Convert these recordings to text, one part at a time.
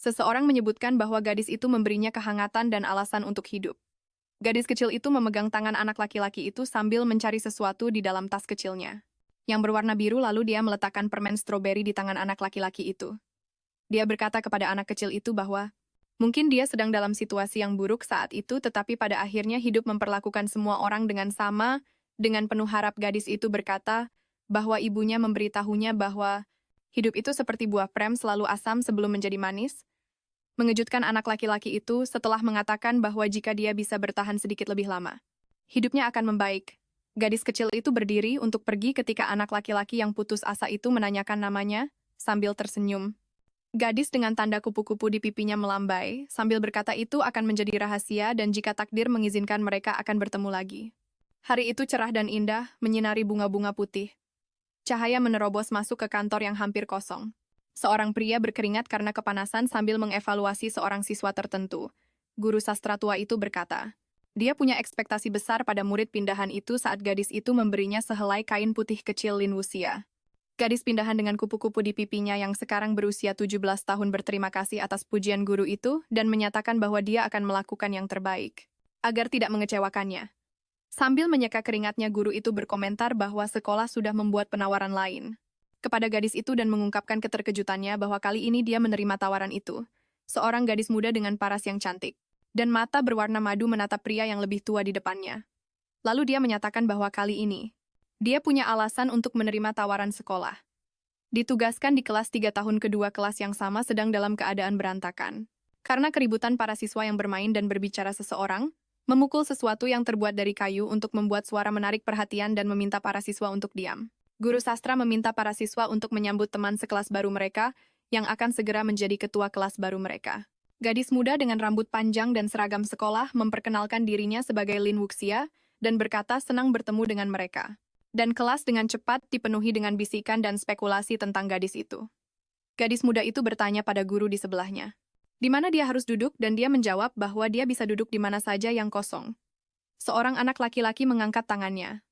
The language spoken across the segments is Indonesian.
Seseorang menyebutkan bahwa gadis itu memberinya kehangatan dan alasan untuk hidup. Gadis kecil itu memegang tangan anak laki-laki itu sambil mencari sesuatu di dalam tas kecilnya. Yang berwarna biru lalu dia meletakkan permen stroberi di tangan anak laki-laki itu. Dia berkata kepada anak kecil itu bahwa, mungkin dia sedang dalam situasi yang buruk saat itu tetapi pada akhirnya hidup memperlakukan semua orang dengan sama, dengan penuh harap gadis itu berkata, bahwa ibunya memberitahunya bahwa, hidup itu seperti buah prem selalu asam sebelum menjadi manis, mengejutkan anak laki-laki itu setelah mengatakan bahwa jika dia bisa bertahan sedikit lebih lama, hidupnya akan membaik. Gadis kecil itu berdiri untuk pergi ketika anak laki-laki yang putus asa itu menanyakan namanya, sambil tersenyum. Gadis dengan tanda kupu-kupu di pipinya melambai, sambil berkata itu akan menjadi rahasia dan jika takdir mengizinkan mereka akan bertemu lagi. Hari itu cerah dan indah, menyinari bunga-bunga putih. Cahaya menerobos masuk ke kantor yang hampir kosong. Seorang pria berkeringat karena kepanasan sambil mengevaluasi seorang siswa tertentu. Guru sastra tua itu berkata, dia punya ekspektasi besar pada murid pindahan itu saat gadis itu memberinya sehelai kain putih kecil Lin Wuxia. Gadis pindahan dengan kupu-kupu di pipinya yang sekarang berusia 17 tahun berterima kasih atas pujian guru itu dan menyatakan bahwa dia akan melakukan yang terbaik, agar tidak mengecewakannya. Sambil menyeka keringatnya guru itu berkomentar bahwa sekolah sudah membuat penawaran lain kepada gadis itu dan mengungkapkan keterkejutannya bahwa kali ini dia menerima tawaran itu. Seorang gadis muda dengan paras yang cantik dan mata berwarna madu menatap pria yang lebih tua di depannya. Lalu dia menyatakan bahwa kali ini dia punya alasan untuk menerima tawaran sekolah. Ditugaskan di kelas 3 tahun kedua kelas yang sama sedang dalam keadaan berantakan. Karena keributan para siswa yang bermain dan berbicara seseorang, memukul sesuatu yang terbuat dari kayu untuk membuat suara menarik perhatian dan meminta para siswa untuk diam. Guru sastra meminta para siswa untuk menyambut teman sekelas baru mereka, yang akan segera menjadi ketua kelas baru mereka. Gadis muda dengan rambut panjang dan seragam sekolah memperkenalkan dirinya sebagai Lin Wuxia, dan berkata senang bertemu dengan mereka. Dan kelas dengan cepat dipenuhi dengan bisikan dan spekulasi tentang gadis itu. Gadis muda itu bertanya pada guru di sebelahnya, di mana dia harus duduk dan dia menjawab bahwa dia bisa duduk di mana saja yang kosong. Seorang anak laki-laki mengangkat tangannya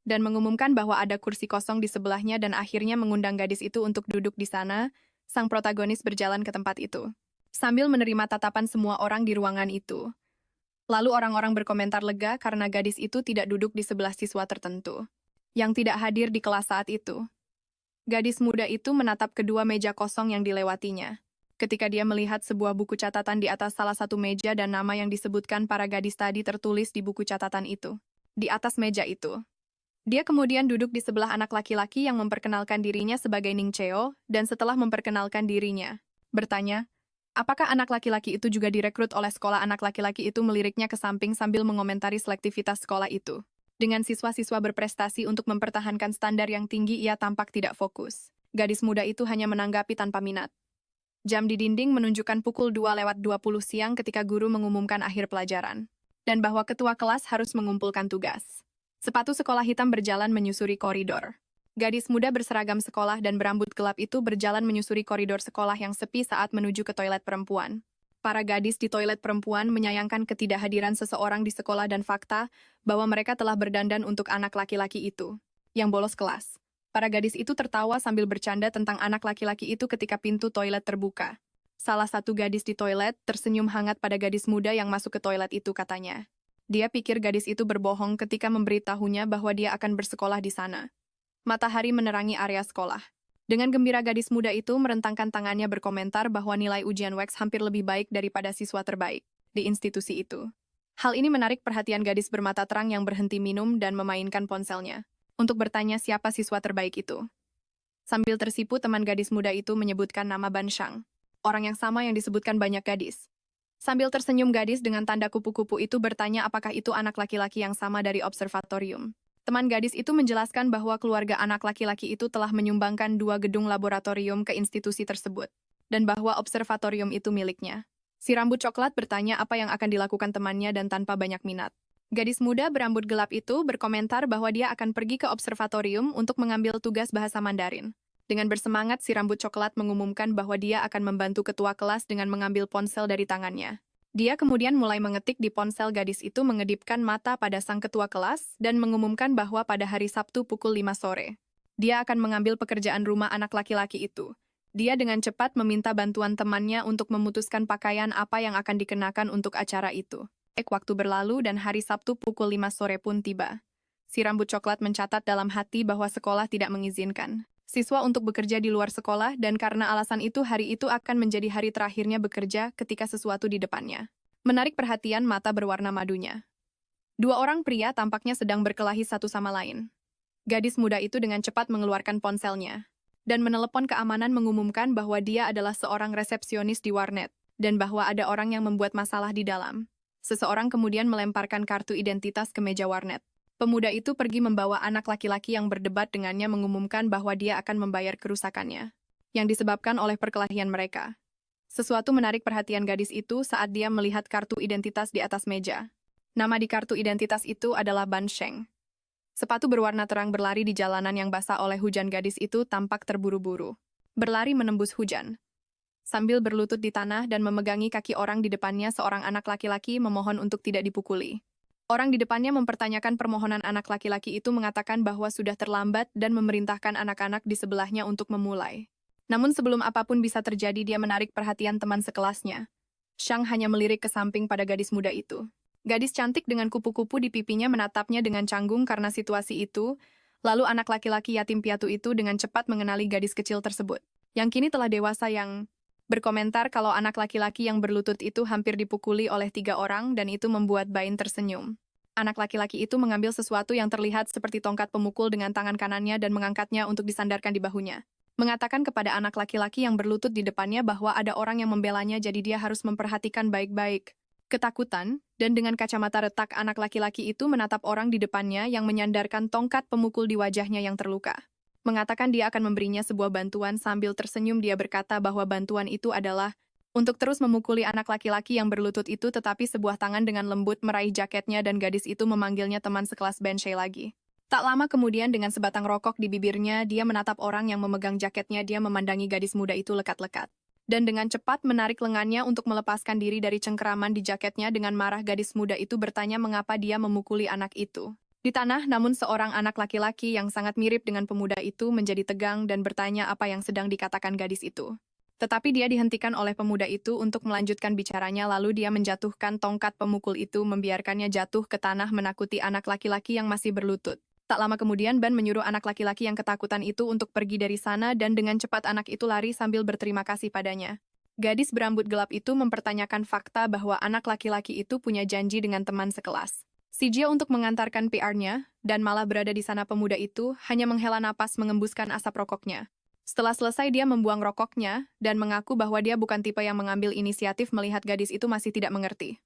dan mengumumkan bahwa ada kursi kosong di sebelahnya dan akhirnya mengundang gadis itu untuk duduk di sana. Sang protagonis berjalan ke tempat itu, sambil menerima tatapan semua orang di ruangan itu. Lalu orang-orang berkomentar lega karena gadis itu tidak duduk di sebelah siswa tertentu yang tidak hadir di kelas saat itu. Gadis muda itu menatap kedua meja kosong yang dilewatinya. Ketika dia melihat sebuah buku catatan di atas salah satu meja dan nama yang disebutkan para gadis tadi tertulis di buku catatan itu. Di atas meja itu. Dia kemudian duduk di sebelah anak laki-laki yang memperkenalkan dirinya sebagai Ning Cheo, dan setelah memperkenalkan dirinya, bertanya, apakah anak laki-laki itu juga direkrut oleh sekolah? Anak laki-laki itu meliriknya ke samping sambil mengomentari selektivitas sekolah itu. Dengan siswa-siswa berprestasi untuk mempertahankan standar yang tinggi, ia tampak tidak fokus. Gadis muda itu hanya menanggapi tanpa minat. Jam di dinding menunjukkan pukul 2:20 siang ketika guru mengumumkan akhir pelajaran, dan bahwa ketua kelas harus mengumpulkan tugas. Sepatu sekolah hitam berjalan menyusuri koridor. Gadis muda berseragam sekolah dan berambut gelap itu berjalan menyusuri koridor sekolah yang sepi saat menuju ke toilet perempuan. Para gadis di toilet perempuan menyayangkan ketidakhadiran seseorang di sekolah dan fakta bahwa mereka telah berdandan untuk anak laki-laki itu, yang bolos kelas. Para gadis itu tertawa sambil bercanda tentang anak laki-laki itu ketika pintu toilet terbuka. Salah satu gadis di toilet tersenyum hangat pada gadis muda yang masuk ke toilet itu, katanya. Dia pikir gadis itu berbohong ketika memberitahunya bahwa dia akan bersekolah di sana. Matahari menerangi area sekolah. Dengan gembira gadis muda itu merentangkan tangannya berkomentar bahwa nilai ujian WEX hampir lebih baik daripada siswa terbaik di institusi itu. Hal ini menarik perhatian gadis bermata terang yang berhenti minum dan memainkan ponselnya untuk bertanya siapa siswa terbaik itu. Sambil tersipu, teman gadis muda itu menyebutkan nama Ban Shang, orang yang sama yang disebutkan banyak gadis. Sambil tersenyum, gadis dengan tanda kupu-kupu itu bertanya apakah itu anak laki-laki yang sama dari observatorium. Teman gadis itu menjelaskan bahwa keluarga anak laki-laki itu telah menyumbangkan 2 gedung laboratorium ke institusi tersebut, dan bahwa observatorium itu miliknya. Si rambut coklat bertanya apa yang akan dilakukan temannya dan tanpa banyak minat. Gadis muda berambut gelap itu berkomentar bahwa dia akan pergi ke observatorium untuk mengambil tugas bahasa Mandarin. Dengan bersemangat, si rambut coklat mengumumkan bahwa dia akan membantu ketua kelas dengan mengambil ponsel dari tangannya. Dia kemudian mulai mengetik di ponsel. Gadis itu mengedipkan mata pada sang ketua kelas dan mengumumkan bahwa pada hari Sabtu pukul 5 sore, dia akan mengambil pekerjaan rumah anak laki-laki itu. Dia dengan cepat meminta bantuan temannya untuk memutuskan pakaian apa yang akan dikenakan untuk acara itu. Waktu berlalu dan hari Sabtu pukul 5 sore pun tiba. Si rambut coklat mencatat dalam hati bahwa sekolah tidak mengizinkan siswa untuk bekerja di luar sekolah dan karena alasan itu hari itu akan menjadi hari terakhirnya bekerja ketika sesuatu di depannya menarik perhatian mata berwarna madunya. Dua orang pria tampaknya sedang berkelahi satu sama lain. Gadis muda itu dengan cepat mengeluarkan ponselnya dan menelepon keamanan mengumumkan bahwa dia adalah seorang resepsionis di warnet dan bahwa ada orang yang membuat masalah di dalam. Seseorang kemudian melemparkan kartu identitas ke meja warnet. Pemuda itu pergi membawa anak laki-laki yang berdebat dengannya mengumumkan bahwa dia akan membayar kerusakannya, yang disebabkan oleh perkelahian mereka. Sesuatu menarik perhatian gadis itu saat dia melihat kartu identitas di atas meja. Nama di kartu identitas itu adalah Ban Sheng. Sepatu berwarna terang berlari di jalanan yang basah oleh hujan. Gadis itu tampak terburu-buru. Berlari menembus hujan. Sambil berlutut di tanah dan memegangi kaki orang di depannya, seorang anak laki-laki memohon untuk tidak dipukuli. Orang di depannya mempertanyakan permohonan anak laki-laki itu mengatakan bahwa sudah terlambat dan memerintahkan anak-anak di sebelahnya untuk memulai. Namun sebelum apapun bisa terjadi, dia menarik perhatian teman sekelasnya. Shang hanya melirik ke samping pada gadis muda itu. Gadis cantik dengan kupu-kupu di pipinya menatapnya dengan canggung karena situasi itu, lalu anak laki-laki yatim piatu itu dengan cepat mengenali gadis kecil tersebut, yang kini telah dewasa, yang berkomentar kalau anak laki-laki yang berlutut itu hampir dipukuli oleh 3 orang dan itu membuat Bain tersenyum. Anak laki-laki itu mengambil sesuatu yang terlihat seperti tongkat pemukul dengan tangan kanannya dan mengangkatnya untuk disandarkan di bahunya. Mengatakan kepada anak laki-laki yang berlutut di depannya bahwa ada orang yang membelanya, jadi dia harus memperhatikan baik-baik. Ketakutan, dan dengan kacamata retak anak laki-laki itu menatap orang di depannya yang menyandarkan tongkat pemukul di wajahnya yang terluka. Mengatakan dia akan memberinya sebuah bantuan. Sambil tersenyum dia berkata bahwa bantuan itu adalah untuk terus memukuli anak laki-laki yang berlutut itu, tetapi sebuah tangan dengan lembut meraih jaketnya dan gadis itu memanggilnya teman sekelas Ben Shay lagi. Tak lama kemudian dengan sebatang rokok di bibirnya, dia menatap orang yang memegang jaketnya. Dia memandangi gadis muda itu lekat-lekat. Dan dengan cepat menarik lengannya untuk melepaskan diri dari cengkeraman di jaketnya. Dengan marah gadis muda itu bertanya mengapa dia memukuli anak itu di tanah, namun seorang anak laki-laki yang sangat mirip dengan pemuda itu menjadi tegang dan bertanya apa yang sedang dikatakan gadis itu. Tetapi dia dihentikan oleh pemuda itu untuk melanjutkan bicaranya, lalu dia menjatuhkan tongkat pemukul itu membiarkannya jatuh ke tanah menakuti anak laki-laki yang masih berlutut. Tak lama kemudian Ban menyuruh anak laki-laki yang ketakutan itu untuk pergi dari sana dan dengan cepat anak itu lari sambil berterima kasih padanya. Gadis berambut gelap itu mempertanyakan fakta bahwa anak laki-laki itu punya janji dengan teman sekelas si Jia untuk mengantarkan PR-nya, dan malah berada di sana pemuda itu hanya menghela napas mengembuskan asap rokoknya. Setelah selesai dia membuang rokoknya dan mengaku bahwa dia bukan tipe yang mengambil inisiatif melihat gadis itu masih tidak mengerti.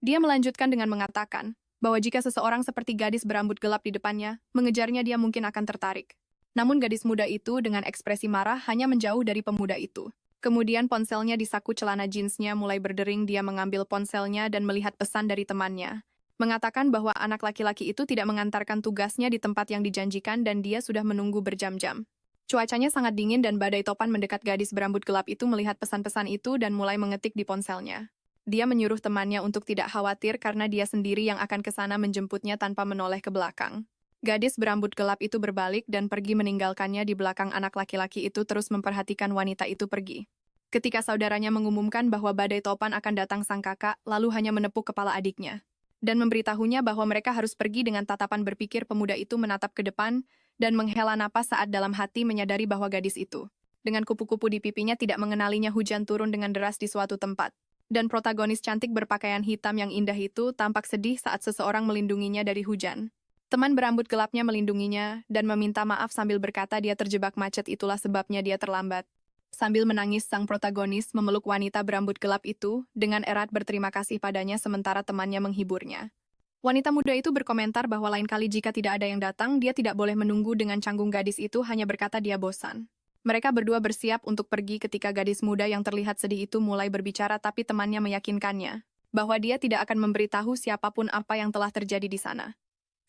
Dia melanjutkan dengan mengatakan bahwa jika seseorang seperti gadis berambut gelap di depannya, mengejarnya dia mungkin akan tertarik. Namun gadis muda itu dengan ekspresi marah hanya menjauh dari pemuda itu. Kemudian ponselnya di saku celana jeansnya mulai berdering. Dia mengambil ponselnya dan melihat pesan dari temannya. Mengatakan bahwa anak laki-laki itu tidak mengantarkan tugasnya di tempat yang dijanjikan dan dia sudah menunggu berjam-jam. Cuacanya sangat dingin dan badai topan mendekat. Gadis berambut gelap itu melihat pesan-pesan itu dan mulai mengetik di ponselnya. Dia menyuruh temannya untuk tidak khawatir karena dia sendiri yang akan ke sana menjemputnya tanpa menoleh ke belakang. Gadis berambut gelap itu berbalik dan pergi meninggalkannya di belakang. Anak laki-laki itu terus memperhatikan wanita itu pergi. Ketika saudaranya mengumumkan bahwa badai topan akan datang, sang kakak lalu hanya menepuk kepala adiknya dan memberitahunya bahwa mereka harus pergi. Dengan tatapan berpikir, pemuda itu menatap ke depan dan menghela napas saat dalam hati menyadari bahwa gadis itu, dengan kupu-kupu di pipinya, tidak mengenalinya. Hujan turun dengan deras di suatu tempat, dan protagonis cantik berpakaian hitam yang indah itu tampak sedih saat seseorang melindunginya dari hujan. Teman berambut gelapnya melindunginya dan meminta maaf sambil berkata dia terjebak macet, itulah sebabnya dia terlambat. Sambil menangis, sang protagonis memeluk wanita berambut gelap itu dengan erat berterima kasih padanya sementara temannya menghiburnya. Wanita muda itu berkomentar bahwa lain kali jika tidak ada yang datang, dia tidak boleh menunggu. Dengan canggung gadis itu hanya berkata dia bosan. Mereka berdua bersiap untuk pergi ketika gadis muda yang terlihat sedih itu mulai berbicara, tapi temannya meyakinkannya bahwa dia tidak akan memberitahu siapapun apa yang telah terjadi di sana.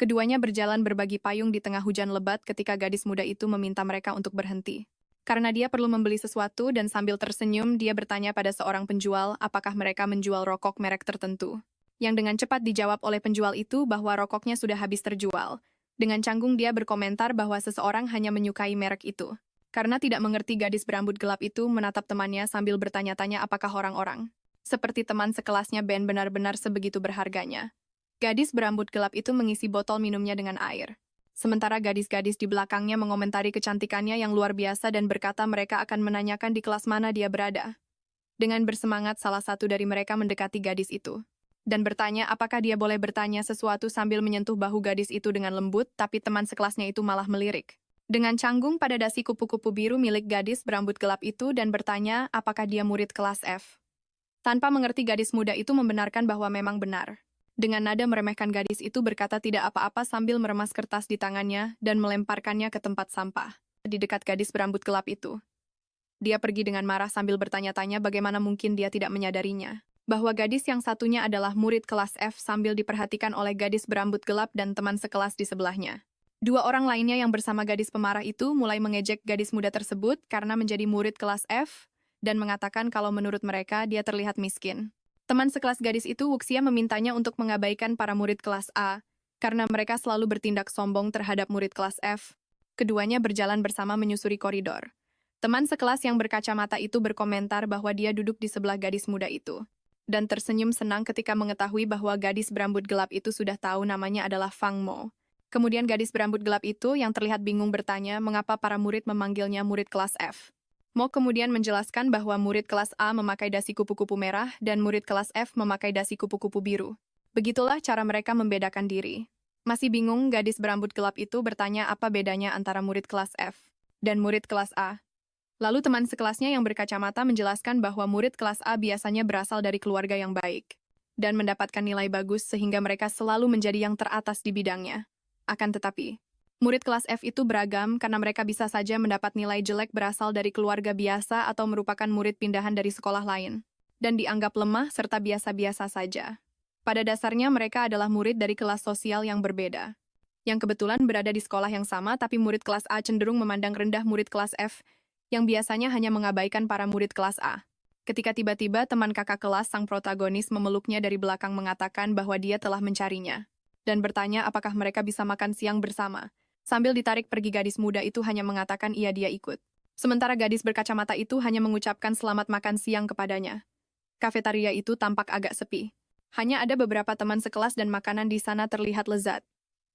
Keduanya berjalan berbagi payung di tengah hujan lebat ketika gadis muda itu meminta mereka untuk berhenti. Karena dia perlu membeli sesuatu dan sambil tersenyum dia bertanya pada seorang penjual apakah mereka menjual rokok merek tertentu. Yang dengan cepat dijawab oleh penjual itu bahwa rokoknya sudah habis terjual. Dengan canggung dia berkomentar bahwa seseorang hanya menyukai merek itu. Karena tidak mengerti, gadis berambut gelap itu menatap temannya sambil bertanya-tanya apakah orang-orang seperti teman sekelasnya Ben benar-benar sebegitu berharganya. Gadis berambut gelap itu mengisi botol minumnya dengan air. Sementara gadis-gadis di belakangnya mengomentari kecantikannya yang luar biasa dan berkata mereka akan menanyakan di kelas mana dia berada. Dengan bersemangat, salah satu dari mereka mendekati gadis itu dan bertanya apakah dia boleh bertanya sesuatu sambil menyentuh bahu gadis itu dengan lembut, tapi teman sekelasnya itu malah melirik dengan canggung pada dasi kupu-kupu biru milik gadis berambut gelap itu dan bertanya apakah dia murid kelas F. Tanpa mengerti, gadis muda itu membenarkan bahwa memang benar. Dengan nada meremehkan, gadis itu berkata tidak apa-apa sambil meremas kertas di tangannya dan melemparkannya ke tempat sampah di dekat gadis berambut gelap itu. Dia pergi dengan marah sambil bertanya-tanya bagaimana mungkin dia tidak menyadarinya bahwa gadis yang satunya adalah murid kelas F sambil diperhatikan oleh gadis berambut gelap dan teman sekelas di sebelahnya. Dua orang lainnya yang bersama gadis pemarah itu mulai mengejek gadis muda tersebut karena menjadi murid kelas F dan mengatakan kalau menurut mereka dia terlihat miskin. Teman sekelas gadis itu Wuxia memintanya untuk mengabaikan para murid kelas A, karena mereka selalu bertindak sombong terhadap murid kelas F. Keduanya berjalan bersama menyusuri koridor. Teman sekelas yang berkacamata itu berkomentar bahwa dia duduk di sebelah gadis muda itu, dan tersenyum senang ketika mengetahui bahwa gadis berambut gelap itu sudah tahu namanya adalah Fang Mo. Kemudian gadis berambut gelap itu yang terlihat bingung bertanya mengapa para murid memanggilnya murid kelas F. Mo kemudian menjelaskan bahwa murid kelas A memakai dasi kupu-kupu merah dan murid kelas F memakai dasi kupu-kupu biru. Begitulah cara mereka membedakan diri. Masih bingung, gadis berambut gelap itu bertanya apa bedanya antara murid kelas F dan murid kelas A. Lalu teman sekelasnya yang berkacamata menjelaskan bahwa murid kelas A biasanya berasal dari keluarga yang baik dan mendapatkan nilai bagus sehingga mereka selalu menjadi yang teratas di bidangnya. Akan tetapi, murid kelas F itu beragam karena mereka bisa saja mendapat nilai jelek berasal dari keluarga biasa atau merupakan murid pindahan dari sekolah lain, dan dianggap lemah serta biasa-biasa saja. Pada dasarnya mereka adalah murid dari kelas sosial yang berbeda, yang kebetulan berada di sekolah yang sama, tapi murid kelas A cenderung memandang rendah murid kelas F, yang biasanya hanya mengabaikan para murid kelas A. Ketika tiba-tiba teman kakak kelas sang protagonis memeluknya dari belakang mengatakan bahwa dia telah mencarinya, dan bertanya apakah mereka bisa makan siang bersama. Sambil ditarik pergi, gadis muda itu hanya mengatakan iya dia ikut. Sementara gadis berkacamata itu hanya mengucapkan selamat makan siang kepadanya. Kafetaria itu tampak agak sepi. Hanya ada beberapa teman sekelas dan makanan di sana terlihat lezat.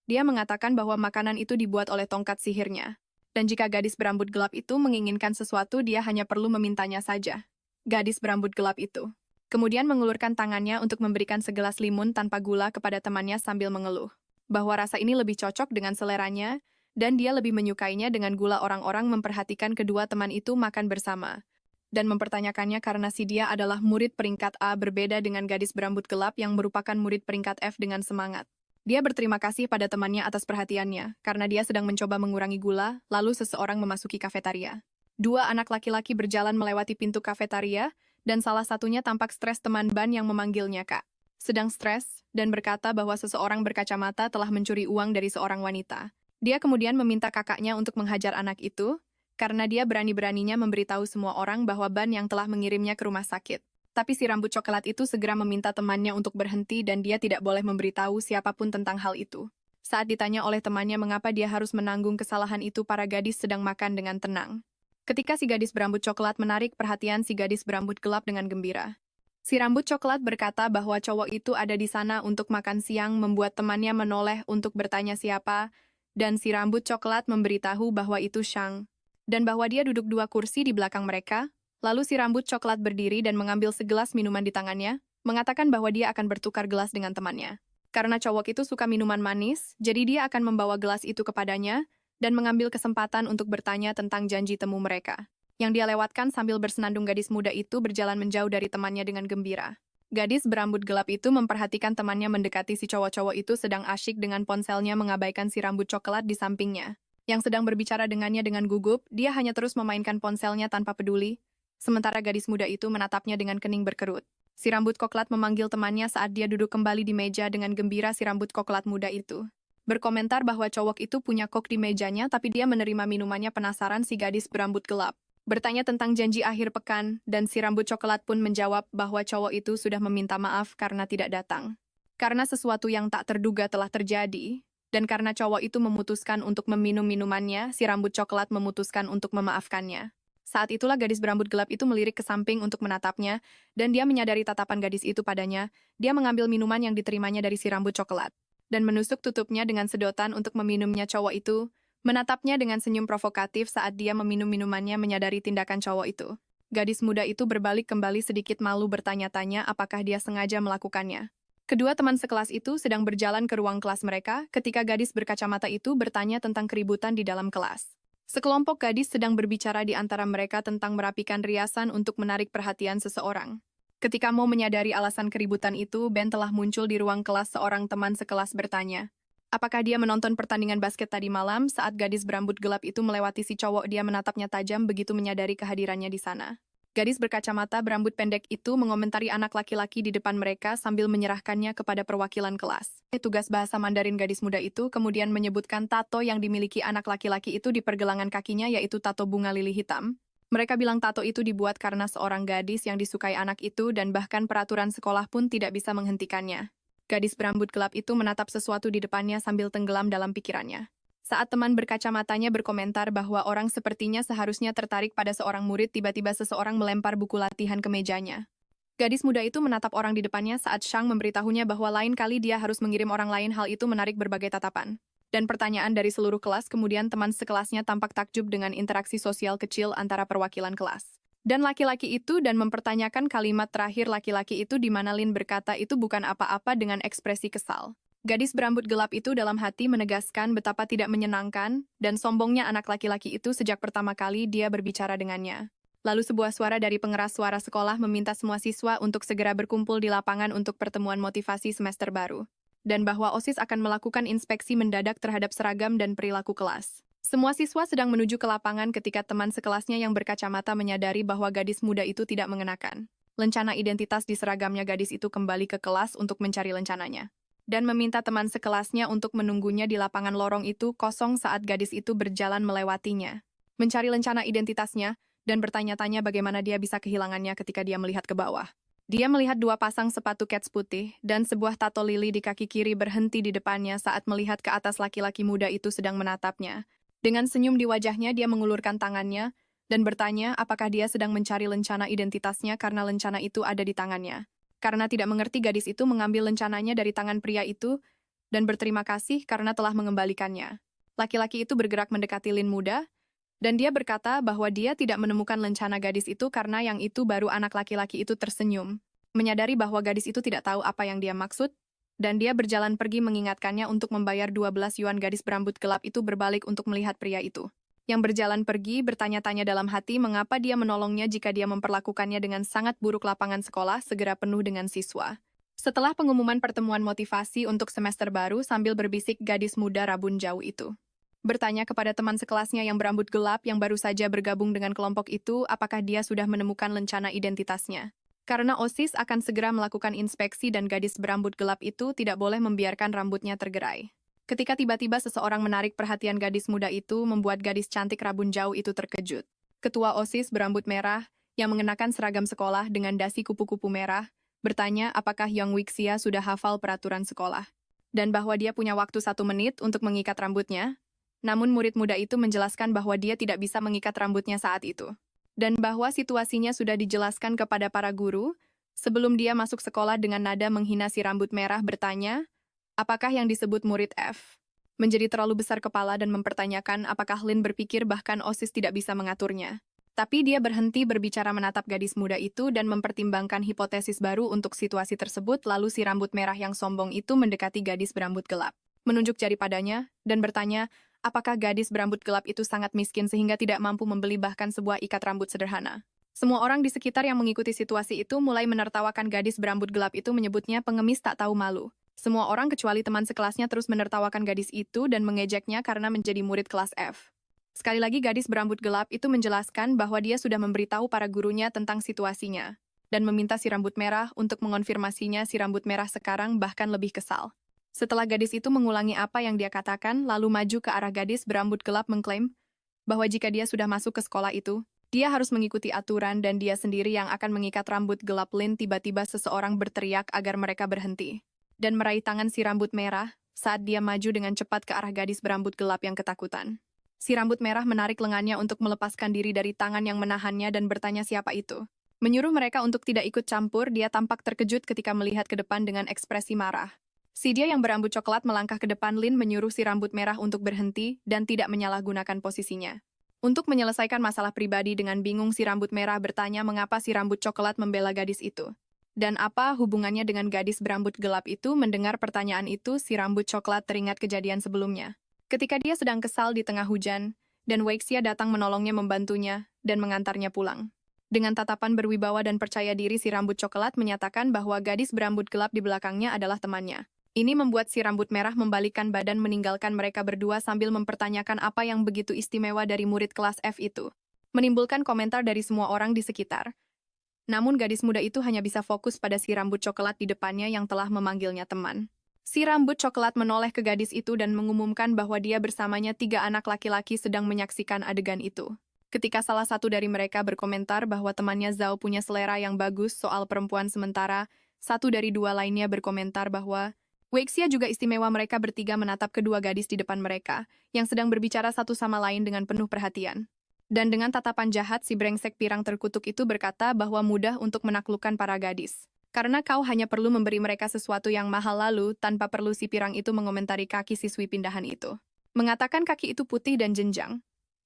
Dia mengatakan bahwa makanan itu dibuat oleh tongkat sihirnya. Dan jika gadis berambut gelap itu menginginkan sesuatu, dia hanya perlu memintanya saja. Gadis berambut gelap itu kemudian mengulurkan tangannya untuk memberikan segelas limun tanpa gula kepada temannya sambil mengeluh bahwa rasa ini lebih cocok dengan seleranya, dan dia lebih menyukainya dengan gula. Orang-orang memperhatikan kedua teman itu makan bersama, dan mempertanyakannya karena si dia adalah murid peringkat A berbeda dengan gadis berambut gelap yang merupakan murid peringkat F dengan semangat. Dia berterima kasih pada temannya atas perhatiannya, karena dia sedang mencoba mengurangi gula, lalu seseorang memasuki kafetaria. Dua anak laki-laki berjalan melewati pintu kafetaria, dan salah satunya tampak stres. Teman Ban yang memanggilnya Kak sedang stres dan berkata bahwa seseorang berkacamata telah mencuri uang dari seorang wanita. Dia kemudian meminta kakaknya untuk menghajar anak itu, karena dia berani-beraninya memberitahu semua orang bahwa Ban yang telah mengirimnya ke rumah sakit. Tapi si rambut coklat itu segera meminta temannya untuk berhenti dan dia tidak boleh memberitahu siapapun tentang hal itu. Saat ditanya oleh temannya mengapa dia harus menanggung kesalahan itu, para gadis sedang makan dengan tenang. Ketika si gadis berambut coklat menarik perhatian si gadis berambut gelap dengan gembira. Si rambut coklat berkata bahwa cowok itu ada di sana untuk makan siang, membuat temannya menoleh untuk bertanya siapa, dan si rambut coklat memberitahu bahwa itu Shang, dan bahwa dia duduk dua kursi di belakang mereka. Lalu si rambut coklat berdiri dan mengambil segelas minuman di tangannya, mengatakan bahwa dia akan bertukar gelas dengan temannya. Karena cowok itu suka minuman manis, jadi dia akan membawa gelas itu kepadanya, dan mengambil kesempatan untuk bertanya tentang janji temu mereka, yang dia lewatkan sambil bersenandung. Gadis muda itu berjalan menjauh dari temannya dengan gembira. Gadis berambut gelap itu memperhatikan temannya mendekati si cowok-cowok itu sedang asyik dengan ponselnya mengabaikan si rambut coklat di sampingnya, yang sedang berbicara dengannya dengan gugup. Dia hanya terus memainkan ponselnya tanpa peduli, sementara gadis muda itu menatapnya dengan kening berkerut. Si rambut coklat memanggil temannya saat dia duduk kembali di meja. Dengan gembira si rambut coklat muda itu berkomentar bahwa cowok itu punya kok di mejanya, tapi dia menerima minumannya. Penasaran si gadis berambut gelap bertanya tentang janji akhir pekan, dan si rambut coklat pun menjawab bahwa cowok itu sudah meminta maaf karena tidak datang. Karena sesuatu yang tak terduga telah terjadi, Dan karena cowok itu memutuskan untuk meminum minumannya, si rambut coklat memutuskan untuk memaafkannya. Saat itulah gadis berambut gelap itu melirik ke samping untuk menatapnya, dan dia menyadari tatapan gadis itu padanya. Dia mengambil minuman yang diterimanya dari si rambut coklat, dan menusuk tutupnya dengan sedotan untuk meminumnya. Cowok itu menatapnya dengan senyum provokatif saat dia meminum minumannya menyadari tindakan cowok itu. Gadis muda itu berbalik kembali sedikit malu bertanya-tanya apakah dia sengaja melakukannya. Kedua teman sekelas itu sedang berjalan ke ruang kelas mereka ketika gadis berkacamata itu bertanya tentang keributan di dalam kelas. Sekelompok gadis sedang berbicara di antara mereka tentang merapikan riasan untuk menarik perhatian seseorang. Ketika mau menyadari alasan keributan itu, Ben telah muncul di ruang kelas. Seorang teman sekelas bertanya, apakah dia menonton pertandingan basket tadi malam? Saat gadis berambut gelap itu melewati si cowok, dia menatapnya tajam begitu menyadari kehadirannya di sana. Gadis berkacamata berambut pendek itu mengomentari anak laki-laki di depan mereka sambil menyerahkannya kepada perwakilan kelas. Tugas bahasa Mandarin gadis muda itu kemudian menyebutkan tato yang dimiliki anak laki-laki itu di pergelangan kakinya, yaitu tato bunga lili hitam. Mereka bilang tato itu dibuat karena seorang gadis yang disukai anak itu dan bahkan peraturan sekolah pun tidak bisa menghentikannya. Gadis berambut gelap itu menatap sesuatu di depannya sambil tenggelam dalam pikirannya. Saat teman berkacamatanya berkomentar bahwa orang sepertinya seharusnya tertarik pada seorang murid, tiba-tiba seseorang melempar buku latihan ke mejanya. Gadis muda itu menatap orang di depannya saat Shang memberitahunya bahwa lain kali dia harus mengirim orang lain. Hal itu menarik berbagai tatapan dan pertanyaan dari seluruh kelas. Kemudian teman sekelasnya tampak takjub dengan interaksi sosial kecil antara perwakilan kelas dan laki-laki itu dan mempertanyakan kalimat terakhir laki-laki itu, di mana Lin berkata itu bukan apa-apa dengan ekspresi kesal. Gadis berambut gelap itu dalam hati menegaskan betapa tidak menyenangkan dan sombongnya anak laki-laki itu sejak pertama kali dia berbicara dengannya. Lalu sebuah suara dari pengeras suara sekolah meminta semua siswa untuk segera berkumpul di lapangan untuk pertemuan motivasi semester baru, dan bahwa OSIS akan melakukan inspeksi mendadak terhadap seragam dan perilaku kelas. Semua siswa sedang menuju ke lapangan ketika teman sekelasnya yang berkacamata menyadari bahwa gadis muda itu tidak mengenakan lencana identitas di seragamnya. Gadis itu kembali ke kelas untuk mencari lencananya dan meminta teman sekelasnya untuk menunggunya di lapangan. Lorong itu kosong saat gadis itu berjalan melewatinya, mencari lencana identitasnya, dan bertanya-tanya bagaimana dia bisa kehilangannya. Ketika dia melihat ke bawah, dia melihat dua pasang sepatu kets putih dan sebuah tato lili di kaki kiri berhenti di depannya. Saat melihat ke atas, laki-laki muda itu sedang menatapnya. Dengan senyum di wajahnya, dia mengulurkan tangannya dan bertanya apakah dia sedang mencari lencana identitasnya karena lencana itu ada di tangannya. Karena tidak mengerti, gadis itu mengambil lencananya dari tangan pria itu dan berterima kasih karena telah mengembalikannya. Laki-laki itu bergerak mendekati Lin muda, dan dia berkata bahwa dia tidak menemukan lencana gadis itu karena yang itu baru. Anak laki-laki itu tersenyum, menyadari bahwa gadis itu tidak tahu apa yang dia maksud, dan dia berjalan pergi mengingatkannya untuk membayar 12 yuan. Gadis berambut gelap itu berbalik untuk melihat pria itu yang berjalan pergi, bertanya-tanya dalam hati mengapa dia menolongnya jika dia memperlakukannya dengan sangat buruk. Lapangan sekolah segera penuh dengan siswa. Setelah pengumuman pertemuan motivasi untuk semester baru, sambil berbisik, gadis muda rabun jauh itu bertanya kepada teman sekelasnya yang berambut gelap yang baru saja bergabung dengan kelompok itu apakah dia sudah menemukan lencana identitasnya. Karena OSIS akan segera melakukan inspeksi dan gadis berambut gelap itu tidak boleh membiarkan rambutnya tergerai. Ketika tiba-tiba seseorang menarik perhatian gadis muda itu, membuat gadis cantik rabun jauh itu terkejut. Ketua OSIS berambut merah, yang mengenakan seragam sekolah dengan dasi kupu-kupu merah, bertanya apakah Yang Wixia sudah hafal peraturan sekolah, dan bahwa dia punya waktu 1 menit untuk mengikat rambutnya. Namun murid muda itu menjelaskan bahwa dia tidak bisa mengikat rambutnya saat itu, dan bahwa situasinya sudah dijelaskan kepada para guru. Sebelum dia masuk sekolah, dengan nada menghina, si rambut merah bertanya, apakah yang disebut murid F menjadi terlalu besar kepala dan mempertanyakan apakah Lin berpikir bahkan OSIS tidak bisa mengaturnya. Tapi dia berhenti berbicara menatap gadis muda itu dan mempertimbangkan hipotesis baru untuk situasi tersebut. Lalu si rambut merah yang sombong itu mendekati gadis berambut gelap, menunjuk jari padanya, dan bertanya apakah gadis berambut gelap itu sangat miskin sehingga tidak mampu membeli bahkan sebuah ikat rambut sederhana. Semua orang di sekitar yang mengikuti situasi itu mulai menertawakan gadis berambut gelap itu, menyebutnya pengemis tak tahu malu. Semua orang kecuali teman sekelasnya terus menertawakan gadis itu dan mengejeknya karena menjadi murid kelas F. Sekali lagi gadis berambut gelap itu menjelaskan bahwa dia sudah memberitahu para gurunya tentang situasinya, dan meminta si rambut merah untuk mengonfirmasinya. Si rambut merah sekarang bahkan lebih kesal. Setelah gadis itu mengulangi apa yang dia katakan, lalu maju ke arah gadis berambut gelap mengklaim bahwa jika dia sudah masuk ke sekolah itu, dia harus mengikuti aturan dan dia sendiri yang akan mengikat rambut gelap Lin. Tiba-tiba seseorang berteriak agar mereka berhenti dan meraih tangan si rambut merah saat dia maju dengan cepat ke arah gadis berambut gelap yang ketakutan. Si rambut merah menarik lengannya untuk melepaskan diri dari tangan yang menahannya dan bertanya siapa itu. Menyuruh mereka untuk tidak ikut campur, dia tampak terkejut ketika melihat ke depan dengan ekspresi marah. Si dia yang berambut coklat melangkah ke depan. Lin menyuruh si rambut merah untuk berhenti dan tidak menyalahgunakan posisinya. Untuk menyelesaikan masalah pribadi dengan bingung, si rambut merah bertanya mengapa si rambut coklat membela gadis itu. Dan apa hubungannya dengan gadis berambut gelap itu? Mendengar pertanyaan itu, si rambut coklat teringat kejadian sebelumnya. Ketika dia sedang kesal di tengah hujan, dan Weixia datang menolongnya, membantunya, dan mengantarnya pulang. Dengan tatapan berwibawa dan percaya diri, si rambut coklat menyatakan bahwa gadis berambut gelap di belakangnya adalah temannya. Ini membuat si rambut merah membalikkan badan meninggalkan mereka berdua sambil mempertanyakan apa yang begitu istimewa dari murid kelas F itu. Menimbulkan komentar dari semua orang di sekitar. Namun gadis muda itu hanya bisa fokus pada si rambut coklat di depannya yang telah memanggilnya teman. Si rambut coklat menoleh ke gadis itu dan mengumumkan bahwa dia bersamanya 3 anak laki-laki sedang menyaksikan adegan itu. Ketika salah satu dari mereka berkomentar bahwa temannya Zhao punya selera yang bagus soal perempuan, sementara satu dari 2 lainnya berkomentar bahwa Weixia juga istimewa. Mereka bertiga menatap kedua gadis di depan mereka, yang sedang berbicara satu sama lain dengan penuh perhatian. Dan dengan tatapan jahat, si brengsek pirang terkutuk itu berkata bahwa mudah untuk menaklukkan para gadis. Karena kau hanya perlu memberi mereka sesuatu yang mahal, lalu tanpa perlu. Si pirang itu mengomentari kaki siswi pindahan itu. Mengatakan kaki itu putih dan jenjang.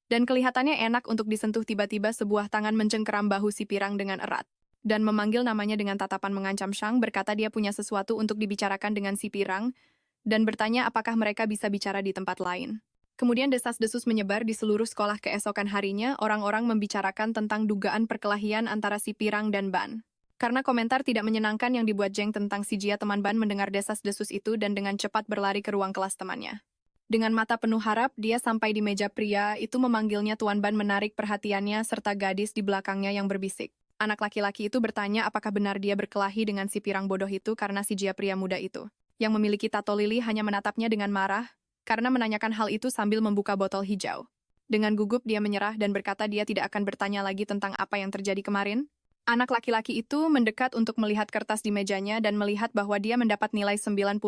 Dan kelihatannya enak untuk disentuh. Tiba-tiba sebuah tangan mencengkeram bahu si pirang dengan erat. Dan memanggil namanya dengan tatapan mengancam. Shang berkata dia punya sesuatu untuk dibicarakan dengan si pirang, dan bertanya apakah mereka bisa bicara di tempat lain. Kemudian desas-desus menyebar di seluruh sekolah. Keesokan harinya, orang-orang membicarakan tentang dugaan perkelahian antara si pirang dan Ban. Karena komentar tidak menyenangkan yang dibuat Zheng tentang si Jia, teman Ban mendengar desas-desus itu dan dengan cepat berlari ke ruang kelas temannya. Dengan mata penuh harap, dia sampai di meja. Pria itu memanggilnya Tuan Ban, menarik perhatiannya serta gadis di belakangnya yang berbisik. Anak laki-laki itu bertanya apakah benar dia berkelahi dengan si pirang bodoh itu karena si Jia, pria muda itu, yang memiliki tato lili, hanya menatapnya dengan marah karena menanyakan hal itu sambil membuka botol hijau. Dengan gugup dia menyerah dan berkata dia tidak akan bertanya lagi tentang apa yang terjadi kemarin. Anak laki-laki itu mendekat untuk melihat kertas di mejanya dan melihat bahwa dia mendapat nilai 98%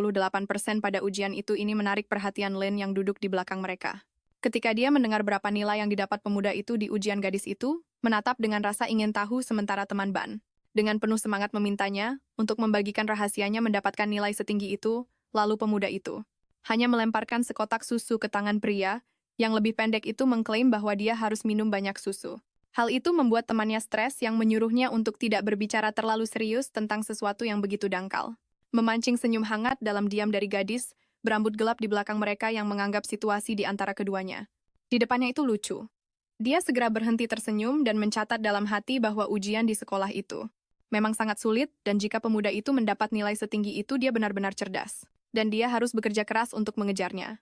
pada ujian itu. Ini menarik perhatian Lin yang duduk di belakang mereka. Ketika dia mendengar berapa nilai yang didapat pemuda itu di ujian, gadis itu menatap dengan rasa ingin tahu, sementara teman Ban dengan penuh semangat memintanya untuk membagikan rahasianya mendapatkan nilai setinggi itu. Lalu pemuda itu hanya melemparkan sekotak susu ke tangan pria yang lebih pendek itu, mengklaim bahwa dia harus minum banyak susu. Hal itu membuat temannya stres yang menyuruhnya untuk tidak berbicara terlalu serius tentang sesuatu yang begitu dangkal. Memancing senyum hangat dalam diam dari gadis berambut gelap di belakang mereka yang menganggap situasi di antara keduanya di depannya itu lucu. Dia segera berhenti tersenyum dan mencatat dalam hati bahwa ujian di sekolah itu memang sangat sulit, dan jika pemuda itu mendapat nilai setinggi itu, dia benar-benar cerdas. Dan dia harus bekerja keras untuk mengejarnya.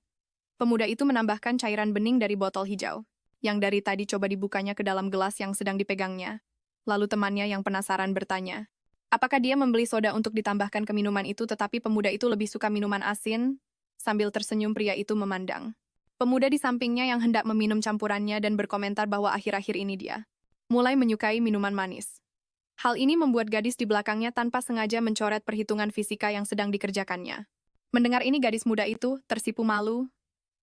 Pemuda itu menambahkan cairan bening dari botol hijau, yang dari tadi coba dibukanya ke dalam gelas yang sedang dipegangnya. Lalu temannya yang penasaran bertanya, apakah dia membeli soda untuk ditambahkan ke minuman itu, tetapi pemuda itu lebih suka minuman asin. Sambil tersenyum, pria itu memandang pemuda di sampingnya yang hendak meminum campurannya dan berkomentar bahwa akhir-akhir ini dia mulai menyukai minuman manis. Hal ini membuat gadis di belakangnya tanpa sengaja mencoret perhitungan fisika yang sedang dikerjakannya. Mendengar ini, gadis muda itu tersipu malu,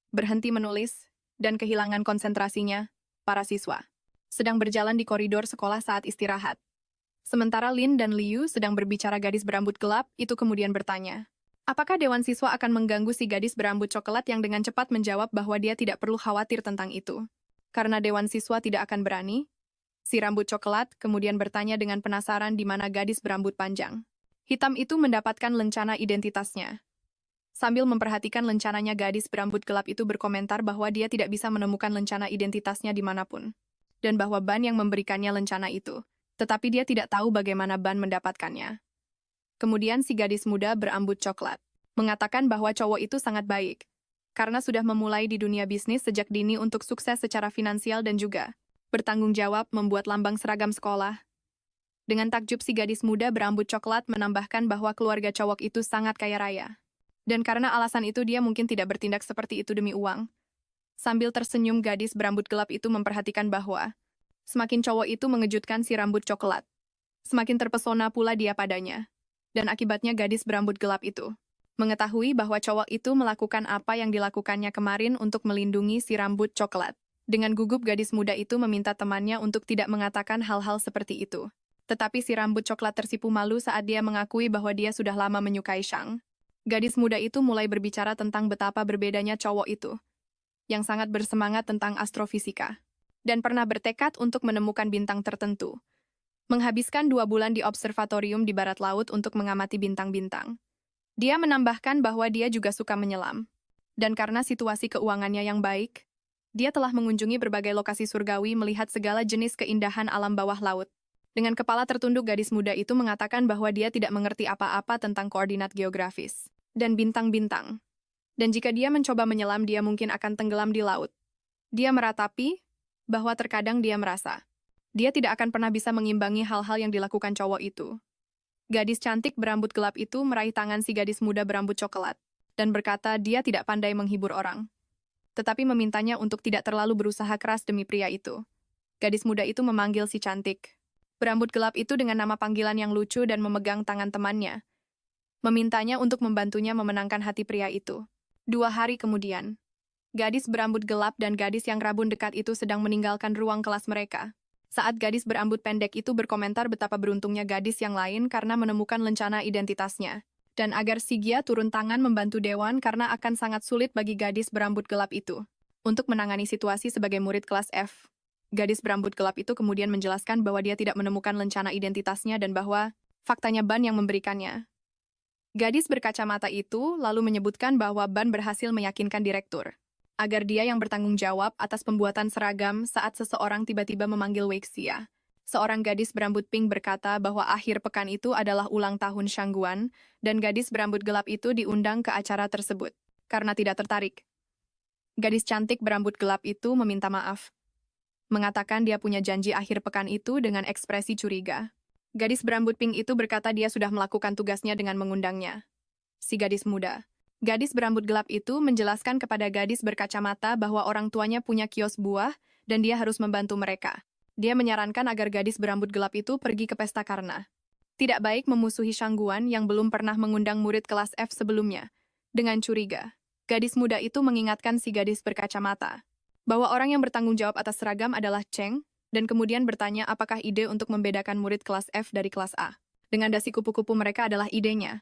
berhenti menulis, dan kehilangan konsentrasinya. Para siswa sedang berjalan di koridor sekolah saat istirahat. Sementara Lin dan Liu sedang berbicara, gadis berambut gelap itu kemudian bertanya, apakah dewan siswa akan mengganggu si gadis berambut coklat, yang dengan cepat menjawab bahwa dia tidak perlu khawatir tentang itu. Karena dewan siswa tidak akan berani. Si rambut coklat kemudian bertanya dengan penasaran di mana gadis berambut panjang hitam itu mendapatkan lencana identitasnya. Sambil memperhatikan lencananya, gadis berambut gelap itu berkomentar bahwa dia tidak bisa menemukan lencana identitasnya dimanapun, dan bahwa Ban yang memberikannya lencana itu, tetapi dia tidak tahu bagaimana Ban mendapatkannya. Kemudian si gadis muda berambut coklat mengatakan bahwa cowok itu sangat baik, karena sudah memulai di dunia bisnis sejak dini untuk sukses secara finansial dan juga bertanggung jawab membuat lambang seragam sekolah. Dengan takjub, si gadis muda berambut coklat menambahkan bahwa keluarga cowok itu sangat kaya raya. Dan karena alasan itu dia mungkin tidak bertindak seperti itu demi uang. Sambil tersenyum, gadis berambut gelap itu memperhatikan bahwa semakin cowok itu mengejutkan si rambut coklat, semakin terpesona pula dia padanya. Dan akibatnya gadis berambut gelap itu Mengetahui bahwa cowok itu melakukan apa yang dilakukannya kemarin untuk melindungi si rambut coklat. Dengan gugup gadis muda itu meminta temannya untuk tidak mengatakan hal-hal seperti itu. Tetapi si rambut coklat tersipu malu saat dia mengakui bahwa dia sudah lama menyukai Shang. Gadis muda itu mulai berbicara tentang betapa berbedanya cowok itu, yang sangat bersemangat tentang astrofisika, dan pernah bertekad untuk menemukan bintang tertentu. Menghabiskan 2 bulan di observatorium di barat laut untuk mengamati bintang-bintang. Dia menambahkan bahwa dia juga suka menyelam. Dan karena situasi keuangannya yang baik, dia telah mengunjungi berbagai lokasi surgawi melihat segala jenis keindahan alam bawah laut. Dengan kepala tertunduk, gadis muda itu mengatakan bahwa dia tidak mengerti apa-apa tentang koordinat geografis dan bintang-bintang. Dan jika dia mencoba menyelam, dia mungkin akan tenggelam di laut. Dia meratapi bahwa terkadang dia merasa dia tidak akan pernah bisa mengimbangi hal-hal yang dilakukan cowok itu. Gadis cantik berambut gelap itu meraih tangan si gadis muda berambut coklat dan berkata dia tidak pandai menghibur orang, tetapi memintanya untuk tidak terlalu berusaha keras demi pria itu. Gadis muda itu memanggil si cantik berambut gelap itu dengan nama panggilan yang lucu dan memegang tangan temannya, memintanya untuk membantunya memenangkan hati pria itu. 2 hari kemudian, gadis berambut gelap dan gadis yang rabun dekat itu sedang meninggalkan ruang kelas mereka. Saat gadis berambut pendek itu berkomentar betapa beruntungnya gadis yang lain karena menemukan lencana identitasnya, dan agar si Gia turun tangan membantu Dewan karena akan sangat sulit bagi gadis berambut gelap itu untuk menangani situasi sebagai murid kelas F. Gadis berambut gelap itu kemudian menjelaskan bahwa dia tidak menemukan lencana identitasnya dan bahwa faktanya Ban yang memberikannya. Gadis berkacamata itu lalu menyebutkan bahwa Ban berhasil meyakinkan direktur agar dia yang bertanggung jawab atas pembuatan seragam saat seseorang tiba-tiba memanggil Weixia. Seorang gadis berambut pink berkata bahwa akhir pekan itu adalah ulang tahun Shangguan, dan gadis berambut gelap itu diundang ke acara tersebut karena tidak tertarik. Gadis cantik berambut gelap itu meminta maaf, mengatakan dia punya janji akhir pekan itu dengan ekspresi curiga. Gadis berambut pink itu berkata dia sudah melakukan tugasnya dengan mengundangnya. Si gadis muda, gadis berambut gelap itu menjelaskan kepada gadis berkacamata bahwa orang tuanya punya kios buah dan dia harus membantu mereka. Dia menyarankan agar gadis berambut gelap itu pergi ke pesta karena tidak baik memusuhi Shangguan yang belum pernah mengundang murid kelas F sebelumnya. Dengan curiga, gadis muda itu mengingatkan si gadis berkacamata bahwa orang yang bertanggung jawab atas seragam adalah Cheng, dan kemudian bertanya apakah ide untuk membedakan murid kelas F dari kelas A dengan dasi kupu-kupu mereka adalah idenya.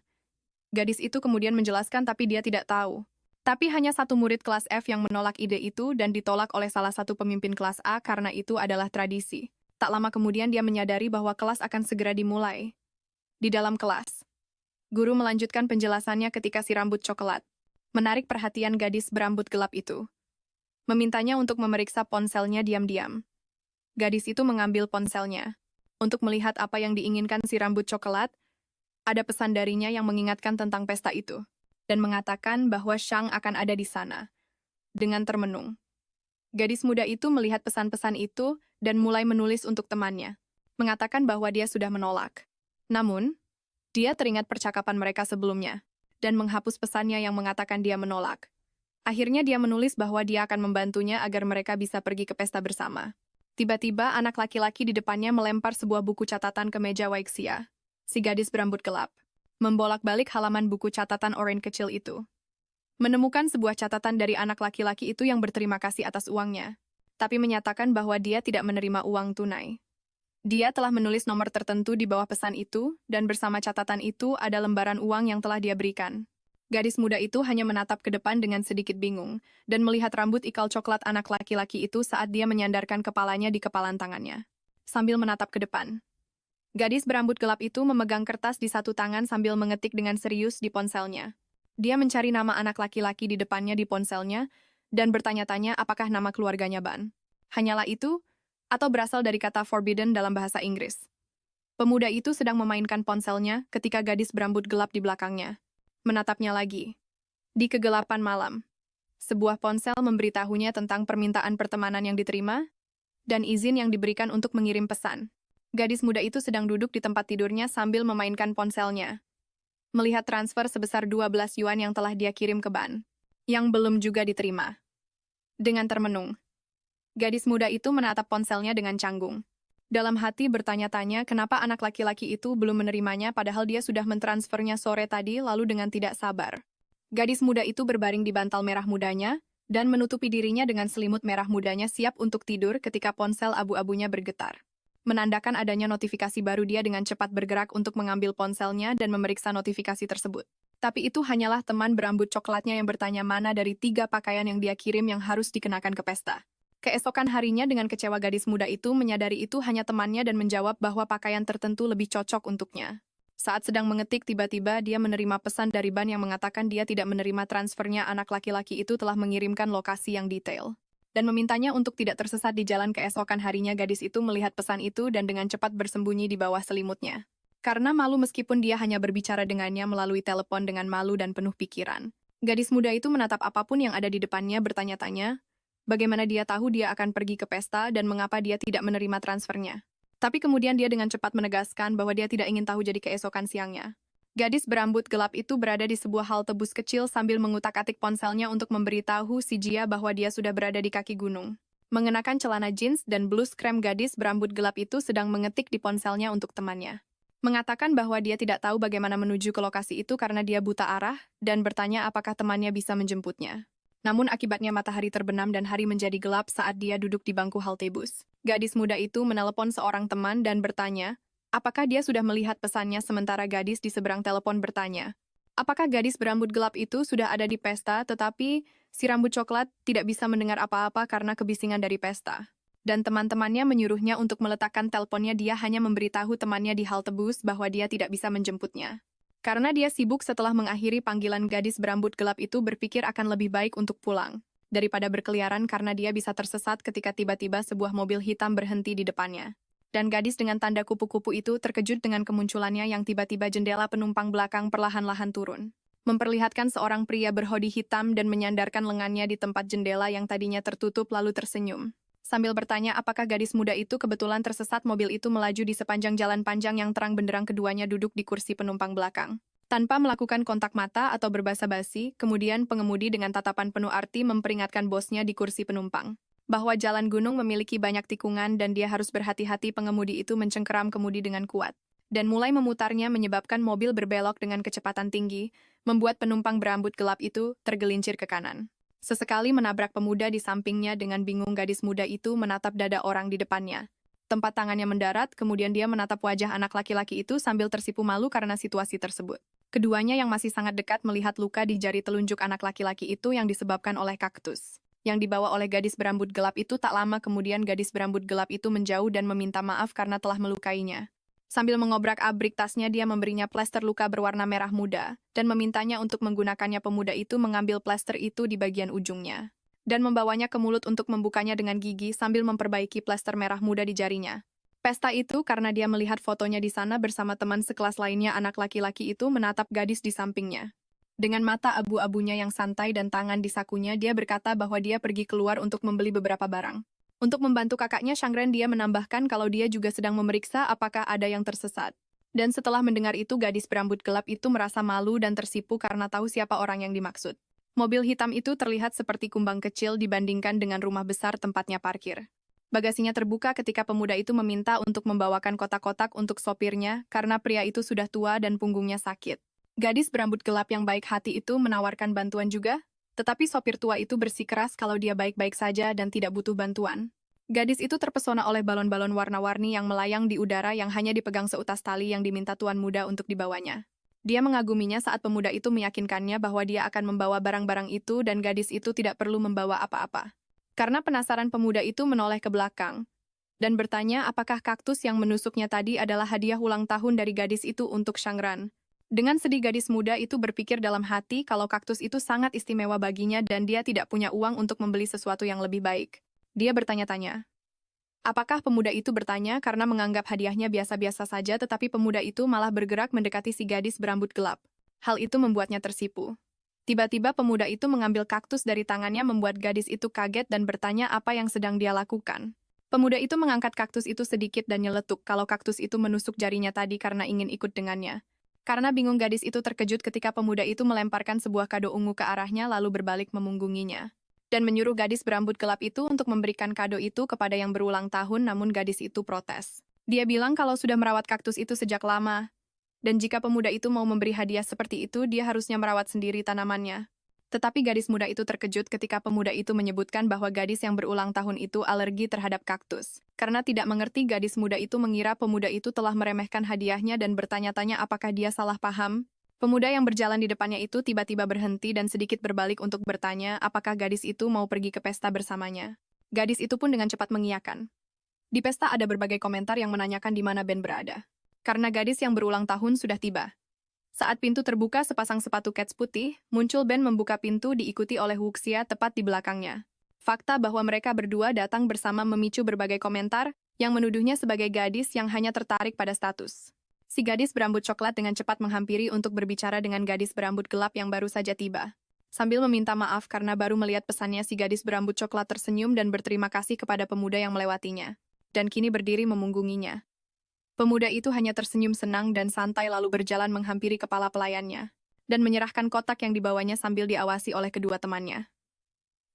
Gadis itu kemudian menjelaskan tapi dia tidak tahu. Tapi hanya satu murid kelas F yang menolak ide itu dan ditolak oleh salah satu pemimpin kelas A karena itu adalah tradisi. Tak lama kemudian dia menyadari bahwa kelas akan segera dimulai. Di dalam kelas, guru melanjutkan penjelasannya ketika si rambut coklat menarik perhatian gadis berambut gelap itu, memintanya untuk memeriksa ponselnya diam-diam. Gadis itu mengambil ponselnya untuk melihat apa yang diinginkan si rambut coklat. Ada pesan darinya yang mengingatkan tentang pesta itu, dan mengatakan bahwa Shang akan ada di sana. Dengan termenung, gadis muda itu melihat pesan-pesan itu dan mulai menulis untuk temannya, mengatakan bahwa dia sudah menolak. Namun, dia teringat percakapan mereka sebelumnya, dan menghapus pesannya yang mengatakan dia menolak. Akhirnya dia menulis bahwa dia akan membantunya agar mereka bisa pergi ke pesta bersama. Tiba-tiba anak laki-laki di depannya melempar sebuah buku catatan ke meja Weixia. Si gadis berambut gelap membolak-balik halaman buku catatan oranye kecil itu, menemukan sebuah catatan dari anak laki-laki itu yang berterima kasih atas uangnya, tapi menyatakan bahwa dia tidak menerima uang tunai. Dia telah menulis nomor tertentu di bawah pesan itu, dan bersama catatan itu ada lembaran uang yang telah dia berikan. Gadis muda itu hanya menatap ke depan dengan sedikit bingung, dan melihat rambut ikal coklat anak laki-laki itu saat dia menyandarkan kepalanya di kepalan tangannya, sambil menatap ke depan. Gadis berambut gelap itu memegang kertas di satu tangan sambil mengetik dengan serius di ponselnya. Dia mencari nama anak laki-laki di depannya di ponselnya, dan bertanya-tanya apakah nama keluarganya Ban. Hanyalah itu, atau berasal dari kata forbidden dalam bahasa Inggris. Pemuda itu sedang memainkan ponselnya ketika gadis berambut gelap di belakangnya menatapnya lagi. Di kegelapan malam, sebuah ponsel memberitahunya tentang permintaan pertemanan yang diterima dan izin yang diberikan untuk mengirim pesan. Gadis muda itu sedang duduk di tempat tidurnya sambil memainkan ponselnya, melihat transfer sebesar 12 yuan yang telah dia kirim ke Ban, yang belum juga diterima. Dengan termenung, gadis muda itu menatap ponselnya dengan canggung. Dalam hati bertanya-tanya kenapa anak laki-laki itu belum menerimanya padahal dia sudah mentransfernya sore tadi lalu dengan tidak sabar. Gadis muda itu berbaring di bantal merah mudanya dan menutupi dirinya dengan selimut merah mudanya siap untuk tidur ketika ponsel abu-abunya bergetar. Menandakan adanya notifikasi baru dia dengan cepat bergerak untuk mengambil ponselnya dan memeriksa notifikasi tersebut. Tapi itu hanyalah teman berambut coklatnya yang bertanya mana dari 3 pakaian yang dia kirim yang harus dikenakan ke pesta. Keesokan harinya dengan kecewa gadis muda itu menyadari itu hanya temannya dan menjawab bahwa pakaian tertentu lebih cocok untuknya. Saat sedang mengetik, tiba-tiba dia menerima pesan dari Ban yang mengatakan dia tidak menerima transfernya anak laki-laki itu telah mengirimkan lokasi yang detail. Dan memintanya untuk tidak tersesat di jalan. Keesokan harinya gadis itu melihat pesan itu dan dengan cepat bersembunyi di bawah selimutnya. Karena malu meskipun dia hanya berbicara dengannya melalui telepon dengan malu dan penuh pikiran. Gadis muda itu menatap apapun yang ada di depannya bertanya-tanya, bagaimana dia tahu dia akan pergi ke pesta dan mengapa dia tidak menerima transfernya. Tapi kemudian dia dengan cepat menegaskan bahwa dia tidak ingin tahu jadi keesokan siangnya. Gadis berambut gelap itu berada di sebuah halte bus kecil sambil mengutak-atik ponselnya untuk memberitahu si Jia bahwa dia sudah berada di kaki gunung. Mengenakan celana jeans dan blus krem, gadis berambut gelap itu sedang mengetik di ponselnya untuk temannya. Mengatakan bahwa dia tidak tahu bagaimana menuju ke lokasi itu karena dia buta arah dan bertanya apakah temannya bisa menjemputnya. Namun akibatnya matahari terbenam dan hari menjadi gelap saat dia duduk di bangku halte bus. Gadis muda itu menelepon seorang teman dan bertanya, apakah dia sudah melihat pesannya sementara gadis di seberang telepon bertanya, apakah gadis berambut gelap itu sudah ada di pesta tetapi si rambut coklat tidak bisa mendengar apa-apa karena kebisingan dari pesta. Dan teman-temannya menyuruhnya untuk meletakkan teleponnya, dia hanya memberitahu temannya di halte bus bahwa dia tidak bisa menjemputnya. Karena dia sibuk setelah mengakhiri panggilan, gadis berambut gelap itu berpikir akan lebih baik untuk pulang daripada berkeliaran karena dia bisa tersesat ketika tiba-tiba sebuah mobil hitam berhenti di depannya. Dan gadis dengan tanda kupu-kupu itu terkejut dengan kemunculannya yang tiba-tiba jendela penumpang belakang perlahan-lahan turun. Memperlihatkan seorang pria berhoodie hitam dan menyandarkan lengannya di tempat jendela yang tadinya tertutup lalu tersenyum. Sambil bertanya apakah gadis muda itu kebetulan tersesat, mobil itu melaju di sepanjang jalan panjang yang terang benderang. Keduanya duduk di kursi penumpang belakang. Tanpa melakukan kontak mata atau berbasa-basi, kemudian pengemudi dengan tatapan penuh arti memperingatkan bosnya di kursi penumpang bahwa jalan gunung memiliki banyak tikungan dan dia harus berhati-hati. Pengemudi itu mencengkeram kemudi dengan kuat dan mulai memutarnya menyebabkan mobil berbelok dengan kecepatan tinggi, membuat penumpang berambut gelap itu tergelincir ke kanan. Sesekali menabrak pemuda di sampingnya. Dengan bingung gadis muda itu menatap dada orang di depannya. Tempat tangannya mendarat, kemudian dia menatap wajah anak laki-laki itu sambil tersipu malu karena situasi tersebut. Keduanya yang masih sangat dekat melihat luka di jari telunjuk anak laki-laki itu yang disebabkan oleh kaktus yang dibawa oleh gadis berambut gelap itu. Tak lama kemudian gadis berambut gelap itu menjauh dan meminta maaf karena telah melukainya. Sambil mengobrak-abrik tasnya, dia memberinya plester luka berwarna merah muda dan memintanya untuk menggunakannya. Pemuda itu mengambil plester itu di bagian ujungnya dan membawanya ke mulut untuk membukanya dengan gigi sambil memperbaiki plester merah muda di jarinya. Pesta itu karena dia melihat fotonya di sana bersama teman sekelas lainnya. Anak laki-laki itu menatap gadis di sampingnya. Dengan mata abu-abunya yang santai dan tangan di sakunya, dia berkata bahwa dia pergi keluar untuk membeli beberapa barang. Untuk membantu kakaknya Shangren, dia menambahkan kalau dia juga sedang memeriksa apakah ada yang tersesat. Dan setelah mendengar itu, gadis berambut gelap itu merasa malu dan tersipu karena tahu siapa orang yang dimaksud. Mobil hitam itu terlihat seperti kumbang kecil dibandingkan dengan rumah besar tempatnya parkir. Bagasinya terbuka ketika pemuda itu meminta untuk membawakan kotak-kotak untuk sopirnya karena pria itu sudah tua dan punggungnya sakit. Gadis berambut gelap yang baik hati itu menawarkan bantuan juga, tetapi sopir tua itu bersikeras kalau dia baik-baik saja dan tidak butuh bantuan. Gadis itu terpesona oleh balon-balon warna-warni yang melayang di udara yang hanya dipegang seutas tali yang diminta tuan muda untuk dibawanya. Dia mengaguminya saat pemuda itu meyakinkannya bahwa dia akan membawa barang-barang itu dan gadis itu tidak perlu membawa apa-apa. Karena penasaran, pemuda itu menoleh ke belakang dan bertanya apakah kaktus yang menusuknya tadi adalah hadiah ulang tahun dari gadis itu untuk Shangren. Dengan sedih gadis muda itu berpikir dalam hati kalau kaktus itu sangat istimewa baginya dan dia tidak punya uang untuk membeli sesuatu yang lebih baik. Dia bertanya-tanya. Apakah pemuda itu bertanya karena menganggap hadiahnya biasa-biasa saja, tetapi pemuda itu malah bergerak mendekati si gadis berambut gelap. Hal itu membuatnya tersipu. Tiba-tiba pemuda itu mengambil kaktus dari tangannya, membuat gadis itu kaget dan bertanya apa yang sedang dia lakukan. Pemuda itu mengangkat kaktus itu sedikit dan nyeletuk kalau kaktus itu menusuk jarinya tadi karena ingin ikut dengannya. Karena bingung, gadis itu terkejut ketika pemuda itu melemparkan sebuah kado ungu ke arahnya lalu berbalik memunggunginya. dan menyuruh gadis berambut gelap itu untuk memberikan kado itu kepada yang berulang tahun, namun gadis itu protes. Dia bilang kalau sudah merawat kaktus itu sejak lama, dan jika pemuda itu mau memberi hadiah seperti itu, dia harusnya merawat sendiri tanamannya. Tetapi gadis muda itu terkejut ketika pemuda itu menyebutkan bahwa gadis yang berulang tahun itu alergi terhadap kaktus. Karena tidak mengerti, gadis muda itu mengira pemuda itu telah meremehkan hadiahnya dan bertanya-tanya apakah dia salah paham. Pemuda yang berjalan di depannya itu tiba-tiba berhenti dan sedikit berbalik untuk bertanya apakah gadis itu mau pergi ke pesta bersamanya. Gadis itu pun dengan cepat mengiyakan. Di pesta ada berbagai komentar yang menanyakan di mana Ben berada. Karena gadis yang berulang tahun sudah tiba. Saat pintu terbuka, sepasang sepatu kets putih, muncul Ben membuka pintu diikuti oleh Wuxia tepat di belakangnya. Fakta bahwa mereka berdua datang bersama memicu berbagai komentar yang menuduhnya sebagai gadis yang hanya tertarik pada status. Si gadis berambut coklat dengan cepat menghampiri untuk berbicara dengan gadis berambut gelap yang baru saja tiba. Sambil meminta maaf karena baru melihat pesannya, si gadis berambut coklat tersenyum dan berterima kasih kepada pemuda yang melewatinya. Dan kini berdiri memunggunginya. Pemuda itu hanya tersenyum senang dan santai lalu berjalan menghampiri kepala pelayannya dan menyerahkan kotak yang dibawanya sambil diawasi oleh kedua temannya.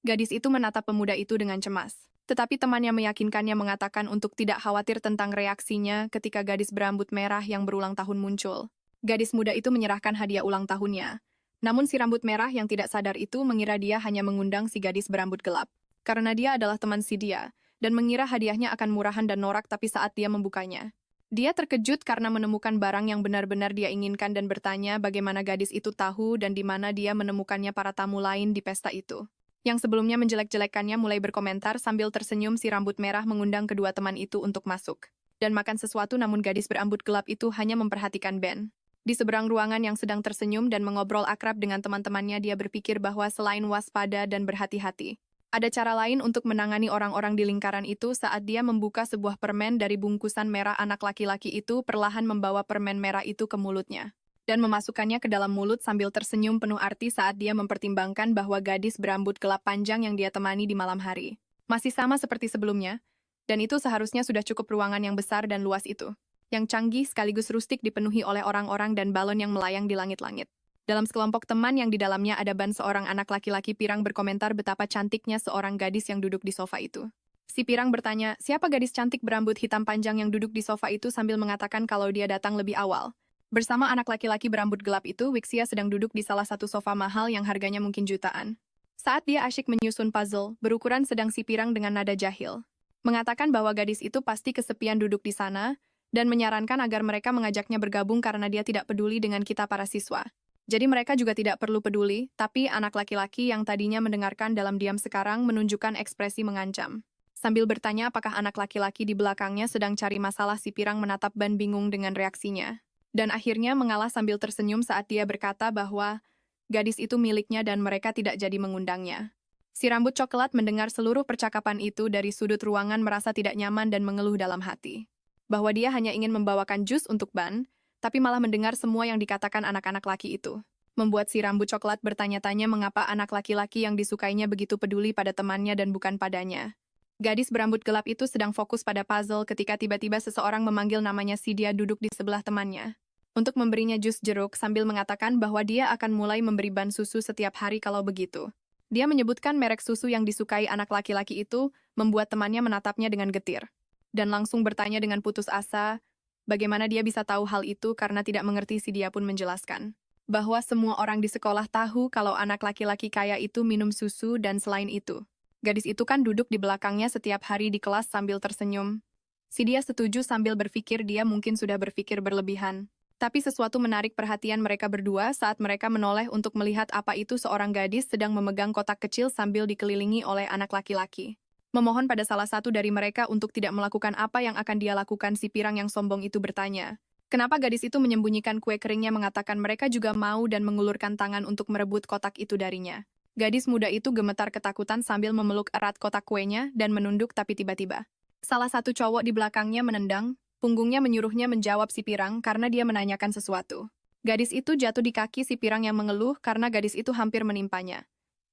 Gadis itu menatap pemuda itu dengan cemas, tetapi temannya meyakinkannya mengatakan untuk tidak khawatir tentang reaksinya ketika gadis berambut merah yang berulang tahun muncul. Gadis muda itu menyerahkan hadiah ulang tahunnya, namun si rambut merah yang tidak sadar itu mengira dia hanya mengundang si gadis berambut gelap, karena dia adalah teman si dia, dan mengira hadiahnya akan murahan dan norak, tapi saat dia membukanya, dia terkejut karena menemukan barang yang benar-benar dia inginkan dan bertanya bagaimana gadis itu tahu dan di mana dia menemukannya. Para tamu lain di pesta itu, yang sebelumnya menjelek-jelekannya, mulai berkomentar sambil tersenyum. Si rambut merah mengundang kedua teman itu untuk masuk dan makan sesuatu, namun gadis berambut gelap itu hanya memperhatikan Ben. Di seberang ruangan yang sedang tersenyum dan mengobrol akrab dengan teman-temannya, dia berpikir bahwa selain waspada dan berhati-hati, ada cara lain untuk menangani orang-orang di lingkaran itu. Saat dia membuka sebuah permen dari bungkusan merah, anak laki-laki itu perlahan membawa permen merah itu ke mulutnya dan memasukkannya ke dalam mulut sambil tersenyum penuh arti saat dia mempertimbangkan bahwa gadis berambut gelap panjang yang dia temani di malam hari masih sama seperti sebelumnya, dan itu seharusnya sudah cukup. Ruangan yang besar dan luas itu, yang canggih sekaligus rustik, dipenuhi oleh orang-orang dan balon yang melayang di langit-langit. Dalam sekelompok teman yang di dalamnya ada Ban, seorang anak laki-laki pirang, berkomentar betapa cantiknya seorang gadis yang duduk di sofa itu. Si pirang bertanya, siapa gadis cantik berambut hitam panjang yang duduk di sofa itu, sambil mengatakan kalau dia datang lebih awal. Bersama anak laki-laki berambut gelap itu, Wuxia sedang duduk di salah satu sofa mahal yang harganya mungkin jutaan. Saat dia asyik menyusun puzzle berukuran sedang, si pirang dengan nada jahil mengatakan bahwa gadis itu pasti kesepian duduk di sana dan menyarankan agar mereka mengajaknya bergabung karena dia tidak peduli dengan kita para siswa. Jadi mereka juga tidak perlu peduli, tapi anak laki-laki yang tadinya mendengarkan dalam diam sekarang menunjukkan ekspresi mengancam. Sambil bertanya apakah anak laki-laki di belakangnya sedang cari masalah, si pirang menatap Ban bingung dengan reaksinya. Dan akhirnya mengalah sambil tersenyum saat dia berkata bahwa gadis itu miliknya dan mereka tidak jadi mengundangnya. Si rambut coklat mendengar seluruh percakapan itu dari sudut ruangan, merasa tidak nyaman dan mengeluh dalam hati bahwa dia hanya ingin membawakan jus untuk Ban, tapi malah mendengar semua yang dikatakan anak-anak laki itu. Membuat si rambut coklat bertanya-tanya mengapa anak laki-laki yang disukainya begitu peduli pada temannya dan bukan padanya. Gadis berambut gelap itu sedang fokus pada puzzle ketika tiba-tiba seseorang memanggil namanya. Si dia duduk di sebelah temannya untuk memberinya jus jeruk sambil mengatakan bahwa dia akan mulai memberi Ban susu setiap hari kalau begitu. Dia menyebutkan merek susu yang disukai anak laki-laki itu, membuat temannya menatapnya dengan getir dan langsung bertanya dengan putus asa bagaimana dia bisa tahu hal itu. Karena tidak mengerti, si dia pun menjelaskan bahwa semua orang di sekolah tahu kalau anak laki-laki kaya itu minum susu, dan selain itu, gadis itu kan duduk di belakangnya setiap hari di kelas. Sambil tersenyum, si dia setuju sambil berpikir dia mungkin sudah berpikir berlebihan. Tapi sesuatu menarik perhatian mereka berdua saat mereka menoleh untuk melihat apa itu. Seorang gadis sedang memegang kotak kecil sambil dikelilingi oleh anak laki-laki, memohon pada salah satu dari mereka untuk tidak melakukan apa yang akan dia lakukan. Si pirang yang sombong itu bertanya, kenapa gadis itu menyembunyikan kue keringnya, mengatakan mereka juga mau dan mengulurkan tangan untuk merebut kotak itu darinya. Gadis muda itu gemetar ketakutan sambil memeluk erat kotak kuenya dan menunduk, tapi tiba-tiba salah satu cowok di belakangnya menendang punggungnya, menyuruhnya menjawab si pirang karena dia menanyakan sesuatu. Gadis itu jatuh di kaki si pirang yang mengeluh karena gadis itu hampir menimpanya.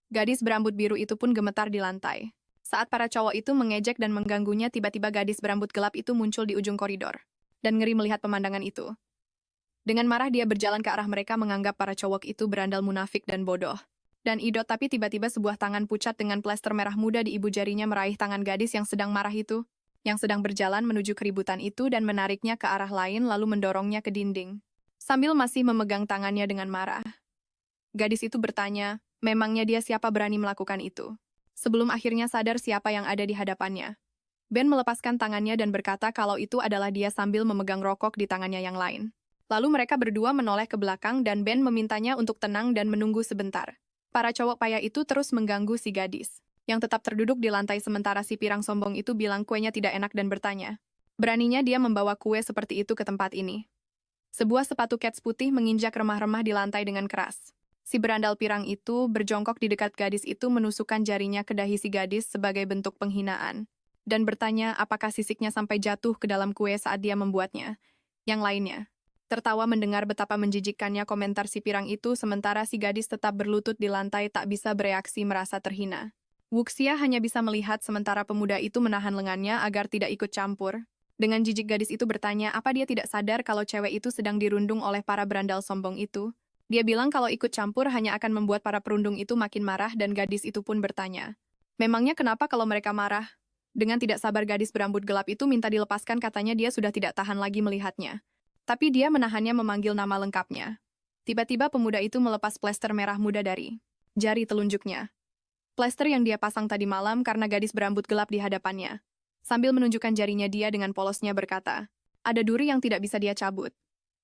Gadis berambut biru itu pun gemetar di lantai. Saat para cowok itu mengejek dan mengganggunya, tiba-tiba gadis berambut gelap itu muncul di ujung koridor dan ngeri melihat pemandangan itu. Dengan marah dia berjalan ke arah mereka, menganggap para cowok itu berandal, munafik, dan bodoh. dan idot, tapi tiba-tiba sebuah tangan pucat dengan plester merah muda di ibu jarinya meraih tangan gadis yang sedang marah itu, yang sedang berjalan menuju keributan itu dan menariknya ke arah lain lalu mendorongnya ke dinding. Sambil masih memegang tangannya dengan marah. Gadis itu bertanya, memangnya dia siapa berani melakukan itu? Sebelum akhirnya sadar siapa yang ada di hadapannya. Ben melepaskan tangannya dan berkata kalau itu adalah dia sambil memegang rokok di tangannya yang lain. Lalu mereka berdua menoleh ke belakang dan Ben memintanya untuk tenang dan menunggu sebentar. Para cowok payah itu terus mengganggu si gadis, yang tetap terduduk di lantai sementara si pirang sombong itu bilang kuenya tidak enak dan bertanya. Beraninya dia membawa kue seperti itu ke tempat ini. Sebuah sepatu kets putih menginjak remah-remah di lantai dengan keras. Si berandal pirang itu berjongkok di dekat gadis itu menusukkan jarinya ke dahi si gadis sebagai bentuk penghinaan. Dan bertanya apakah sisiknya sampai jatuh ke dalam kue saat dia membuatnya. Yang lainnya tertawa mendengar betapa menjijikkannya komentar si pirang itu sementara si gadis tetap berlutut di lantai tak bisa bereaksi merasa terhina. Wuxia hanya bisa melihat sementara pemuda itu menahan lengannya agar tidak ikut campur. Dengan jijik gadis itu bertanya apa dia tidak sadar kalau cewek itu sedang dirundung oleh para berandal sombong itu. Dia bilang kalau ikut campur hanya akan membuat para perundung itu makin marah dan gadis itu pun bertanya. Memangnya kenapa kalau mereka marah? Dengan tidak sabar gadis berambut gelap itu minta dilepaskan katanya dia sudah tidak tahan lagi melihatnya. Tapi dia menahannya memanggil nama lengkapnya. Tiba-tiba pemuda itu melepas plester merah muda dari jari telunjuknya. Plester yang dia pasang tadi malam karena gadis berambut gelap di hadapannya. Sambil menunjukkan jarinya dia dengan polosnya berkata, ada duri yang tidak bisa dia cabut.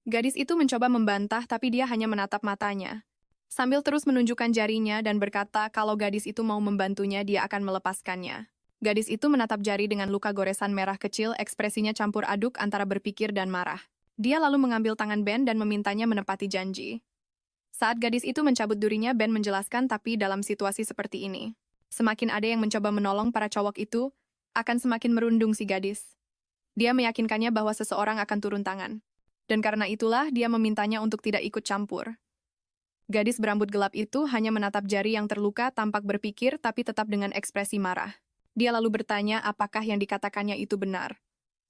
Gadis itu mencoba membantah tapi dia hanya menatap matanya. Sambil terus menunjukkan jarinya dan berkata kalau gadis itu mau membantunya dia akan melepaskannya. Gadis itu menatap jari dengan luka goresan merah kecil, ekspresinya campur aduk antara berpikir dan marah. Dia lalu mengambil tangan Ben dan memintanya menepati janji. Saat gadis itu mencabut durinya, Ben menjelaskan tapi dalam situasi seperti ini, semakin ada yang mencoba menolong para cowok itu, akan semakin merundung si gadis. Dia meyakinkannya bahwa seseorang akan turun tangan. Dan karena itulah dia memintanya untuk tidak ikut campur. Gadis berambut gelap itu hanya menatap jari yang terluka tampak berpikir tapi tetap dengan ekspresi marah. Dia lalu bertanya apakah yang dikatakannya itu benar.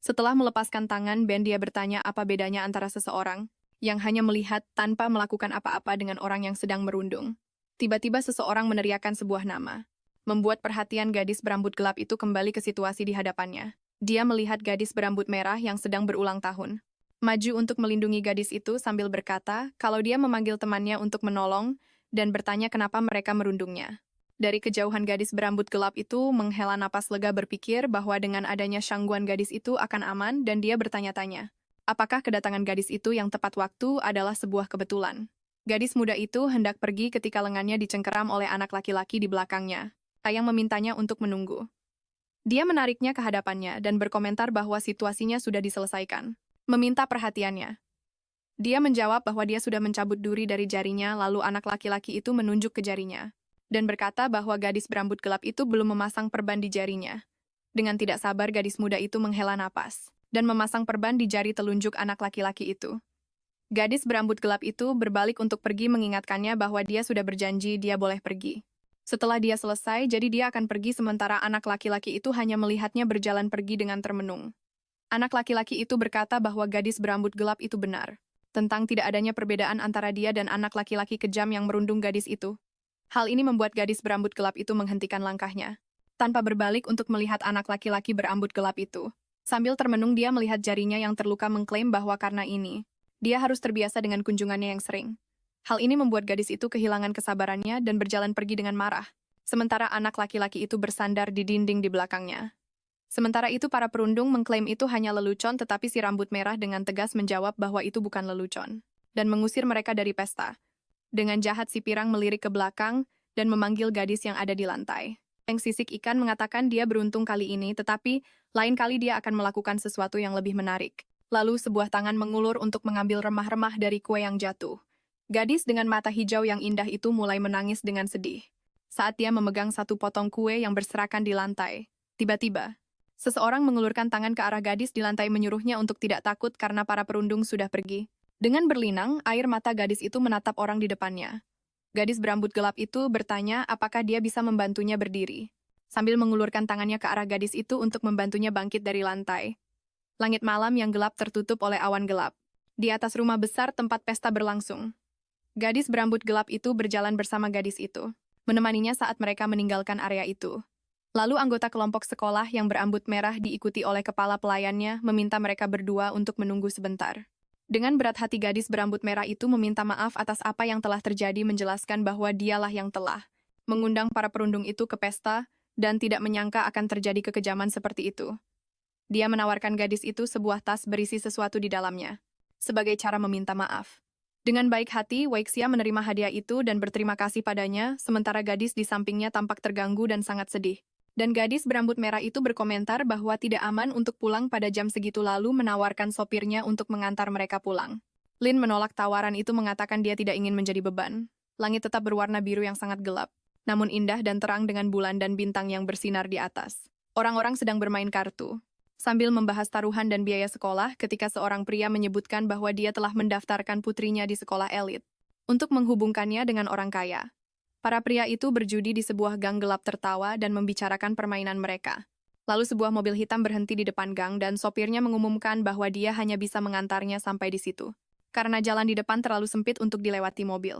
Setelah melepaskan tangan, Ben dia bertanya apa bedanya antara seseorang yang hanya melihat tanpa melakukan apa-apa dengan orang yang sedang merundung. Tiba-tiba seseorang meneriakkan sebuah nama, membuat perhatian gadis berambut gelap itu kembali ke situasi di hadapannya. Dia melihat gadis berambut merah yang sedang berulang tahun. Maju untuk melindungi gadis itu sambil berkata kalau dia memanggil temannya untuk menolong dan bertanya kenapa mereka merundungnya. Dari kejauhan gadis berambut gelap itu menghela napas lega berpikir bahwa dengan adanya syangguan gadis itu akan aman dan dia bertanya-tanya. Apakah kedatangan gadis itu yang tepat waktu adalah sebuah kebetulan? Gadis muda itu hendak pergi ketika lengannya dicengkeram oleh anak laki-laki di belakangnya. Yang memintanya untuk menunggu. Dia menariknya ke hadapannya dan berkomentar bahwa situasinya sudah diselesaikan. Meminta perhatiannya. Dia menjawab bahwa dia sudah mencabut duri dari jarinya lalu anak laki-laki itu menunjuk ke jarinya. Dan berkata bahwa gadis berambut gelap itu belum memasang perban di jarinya. Dengan tidak sabar gadis muda itu menghela napas dan memasang perban di jari telunjuk anak laki-laki itu. Gadis berambut gelap itu berbalik untuk pergi mengingatkannya bahwa dia sudah berjanji dia boleh pergi. Setelah dia selesai, jadi dia akan pergi sementara anak laki-laki itu hanya melihatnya berjalan pergi dengan termenung. Anak laki-laki itu berkata bahwa gadis berambut gelap itu benar, tentang tidak adanya perbedaan antara dia dan anak laki-laki kejam yang merundung gadis itu. Hal ini membuat gadis berambut gelap itu menghentikan langkahnya, tanpa berbalik untuk melihat anak laki-laki berambut gelap itu. Sambil termenung dia melihat jarinya yang terluka mengklaim bahwa karena ini, dia harus terbiasa dengan kunjungannya yang sering. Hal ini membuat gadis itu kehilangan kesabarannya dan berjalan pergi dengan marah, sementara anak laki-laki itu bersandar di dinding di belakangnya. Sementara itu para perundung mengklaim itu hanya lelucon tetapi si rambut merah dengan tegas menjawab bahwa itu bukan lelucon, dan mengusir mereka dari pesta. Dengan jahat si pirang melirik ke belakang dan memanggil gadis yang ada di lantai. Yang sisik ikan mengatakan dia beruntung kali ini, tetapi lain kali dia akan melakukan sesuatu yang lebih menarik. Lalu sebuah tangan mengulur untuk mengambil remah-remah dari kue yang jatuh. Gadis dengan mata hijau yang indah itu mulai menangis dengan sedih. Saat dia memegang satu potong kue yang berserakan di lantai, tiba-tiba, seseorang mengulurkan tangan ke arah gadis di lantai menyuruhnya untuk tidak takut karena para perundung sudah pergi. Dengan berlinang, air mata gadis itu menatap orang di depannya. Gadis berambut gelap itu bertanya apakah dia bisa membantunya berdiri, sambil mengulurkan tangannya ke arah gadis itu untuk membantunya bangkit dari lantai. Langit malam yang gelap tertutup oleh awan gelap. Di atas rumah besar tempat pesta berlangsung. Gadis berambut gelap itu berjalan bersama gadis itu. menemaninya saat mereka meninggalkan area itu. Lalu anggota kelompok sekolah yang berambut merah diikuti oleh kepala pelayannya meminta mereka berdua untuk menunggu sebentar. Dengan berat hati gadis berambut merah itu meminta maaf atas apa yang telah terjadi, menjelaskan bahwa dialah yang telah mengundang para perundung itu ke pesta dan tidak menyangka akan terjadi kekejaman seperti itu. Dia menawarkan gadis itu sebuah tas berisi sesuatu di dalamnya, sebagai cara meminta maaf. Dengan baik hati, Weixia menerima hadiah itu dan berterima kasih padanya, sementara gadis di sampingnya tampak terganggu dan sangat sedih. Dan gadis berambut merah itu berkomentar bahwa tidak aman untuk pulang pada jam segitu, lalu menawarkan sopirnya untuk mengantar mereka pulang. Lin menolak tawaran itu, mengatakan dia tidak ingin menjadi beban. Langit tetap berwarna biru yang sangat gelap, namun indah dan terang dengan bulan dan bintang yang bersinar di atas. Orang-orang sedang bermain kartu sambil membahas taruhan dan biaya sekolah ketika seorang pria menyebutkan bahwa dia telah mendaftarkan putrinya di sekolah elit untuk menghubungkannya dengan orang kaya. Para pria itu berjudi di sebuah gang gelap, tertawa dan membicarakan permainan mereka. Lalu sebuah mobil hitam berhenti di depan gang dan sopirnya mengumumkan bahwa dia hanya bisa mengantarnya sampai di situ, karena jalan di depan terlalu sempit untuk dilewati mobil.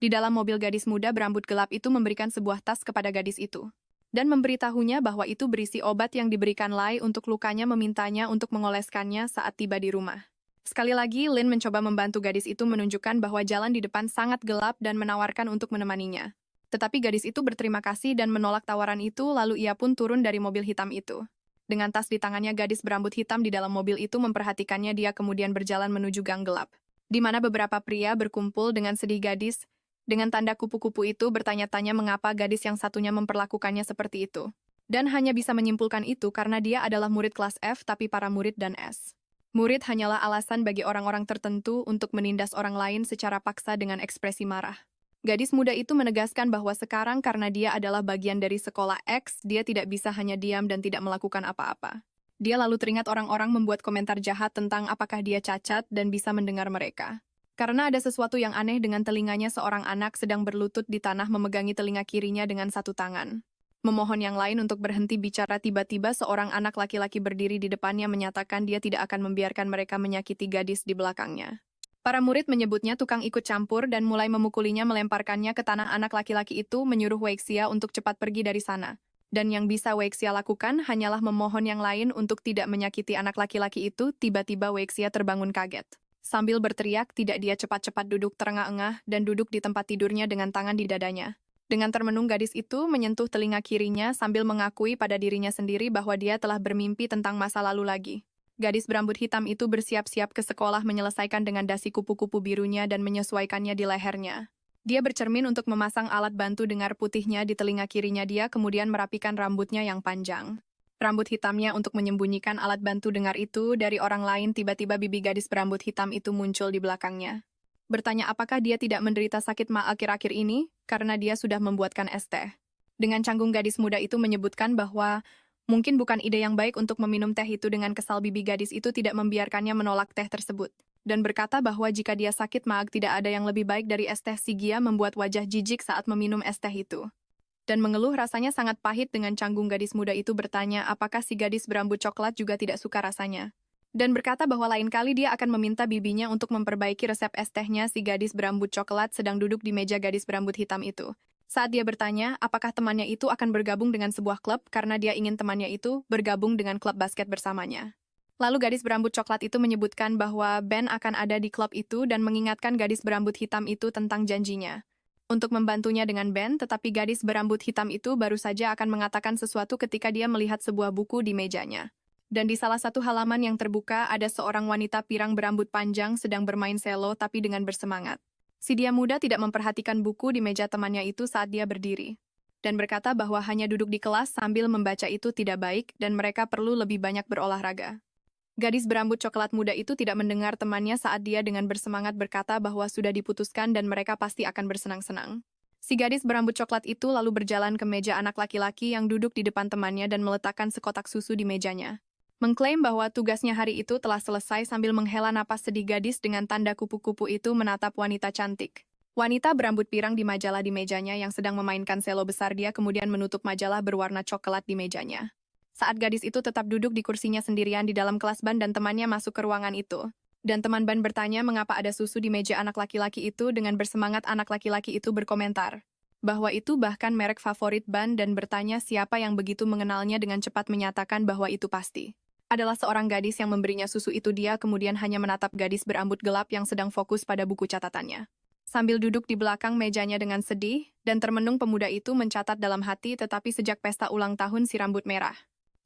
Di dalam mobil, gadis muda berambut gelap itu memberikan sebuah tas kepada gadis itu dan memberitahunya bahwa itu berisi obat yang diberikan Lai untuk lukanya, memintanya untuk mengoleskannya saat tiba di rumah. Sekali lagi, Lin mencoba membantu gadis itu, menunjukkan bahwa jalan di depan sangat gelap dan menawarkan untuk menemaninya. Tetapi gadis itu berterima kasih dan menolak tawaran itu, lalu ia pun turun dari mobil hitam itu. Dengan tas di tangannya, gadis berambut hitam di dalam mobil itu memperhatikannya. Dia kemudian berjalan menuju gang gelap, di mana beberapa pria berkumpul dengan sedih. Gadis dengan tanda kupu-kupu itu bertanya-tanya mengapa gadis yang satunya memperlakukannya seperti itu. Dan hanya bisa menyimpulkan itu karena dia adalah murid kelas F, tapi para murid dan S. Murid hanyalah alasan bagi orang-orang tertentu untuk menindas orang lain secara paksa dengan ekspresi marah. Gadis muda itu menegaskan bahwa sekarang karena dia adalah bagian dari sekolah X, dia tidak bisa hanya diam dan tidak melakukan apa-apa. Dia lalu teringat orang-orang membuat komentar jahat tentang apakah dia cacat dan bisa mendengar mereka. Karena ada sesuatu yang aneh dengan telinganya, seorang anak sedang berlutut di tanah memegangi telinga kirinya dengan satu tangan. Memohon yang lain untuk berhenti bicara, tiba-tiba seorang anak laki-laki berdiri di depannya menyatakan dia tidak akan membiarkan mereka menyakiti gadis di belakangnya. Para murid menyebutnya tukang ikut campur dan mulai memukulinya, melemparkannya ke tanah. Anak laki-laki itu menyuruh Weixia untuk cepat pergi dari sana. Dan yang bisa Weixia lakukan hanyalah memohon yang lain untuk tidak menyakiti anak laki-laki itu. Tiba-tiba Weixia terbangun kaget. Sambil berteriak, tidak, dia cepat-cepat duduk terengah-engah dan duduk di tempat tidurnya dengan tangan di dadanya. Dengan termenung, gadis itu menyentuh telinga kirinya sambil mengakui pada dirinya sendiri bahwa dia telah bermimpi tentang masa lalu lagi. Gadis berambut hitam itu bersiap-siap ke sekolah, menyelesaikan dengan dasi kupu-kupu birunya dan menyesuaikannya di lehernya. Dia bercermin untuk memasang alat bantu dengar putihnya di telinga kirinya. Dia kemudian merapikan rambutnya yang panjang, rambut hitamnya, untuk menyembunyikan alat bantu dengar itu dari orang lain. Tiba-tiba bibi gadis berambut hitam itu muncul di belakangnya. Bertanya apakah dia tidak menderita sakit ma akhir-akhir ini, karena dia sudah membuatkan es teh. Dengan canggung, gadis muda itu menyebutkan bahwa mungkin bukan ide yang baik untuk meminum teh itu. Dengan kesal, bibi gadis itu tidak membiarkannya menolak teh tersebut, dan berkata bahwa jika dia sakit maag tidak ada yang lebih baik dari es teh. Si Gia membuat wajah jijik saat meminum es teh itu dan mengeluh rasanya sangat pahit. Dengan canggung, gadis muda itu bertanya apakah si gadis berambut coklat juga tidak suka rasanya, dan berkata bahwa lain kali dia akan meminta bibinya untuk memperbaiki resep es tehnya. Si gadis berambut coklat sedang duduk di meja gadis berambut hitam itu saat dia bertanya apakah temannya itu akan bergabung dengan sebuah klub, karena dia ingin temannya itu bergabung dengan klub basket bersamanya. Lalu gadis berambut coklat itu menyebutkan bahwa Ben akan ada di klub itu dan mengingatkan gadis berambut hitam itu tentang janjinya untuk membantunya dengan Ben, tetapi gadis berambut hitam itu baru saja akan mengatakan sesuatu ketika dia melihat sebuah buku di mejanya. Dan di salah satu halaman yang terbuka ada seorang wanita pirang berambut panjang sedang bermain selo tapi dengan bersemangat. Si dia muda tidak memperhatikan buku di meja temannya itu saat dia berdiri, dan berkata bahwa hanya duduk di kelas sambil membaca itu tidak baik dan mereka perlu lebih banyak berolahraga. Gadis berambut coklat muda itu tidak mendengar temannya saat dia dengan bersemangat berkata bahwa sudah diputuskan dan mereka pasti akan bersenang-senang. Si gadis berambut coklat itu lalu berjalan ke meja anak laki-laki yang duduk di depan temannya dan meletakkan sekotak susu di mejanya. Mengklaim bahwa tugasnya hari itu telah selesai. Sambil menghela napas sedih, gadis dengan tanda kupu-kupu itu menatap wanita cantik. Wanita berambut pirang di majalah di mejanya yang sedang memainkan selo besar. Dia kemudian menutup majalah berwarna coklat di mejanya. Saat gadis itu tetap duduk di kursinya sendirian di dalam kelas Ban dan temannya masuk ke ruangan itu. Dan teman Ban bertanya mengapa ada susu di meja anak laki-laki itu. Dengan bersemangat anak laki-laki itu berkomentar bahwa itu bahkan merek favorit Ban dan bertanya siapa yang begitu mengenalnya dengan cepat menyatakan bahwa itu pasti adalah seorang gadis yang memberinya susu itu. Dia kemudian hanya menatap gadis berambut gelap yang sedang fokus pada buku catatannya. Sambil duduk di belakang mejanya dengan sedih, dan termenung pemuda itu mencatat dalam hati tetapi sejak pesta ulang tahun si rambut merah.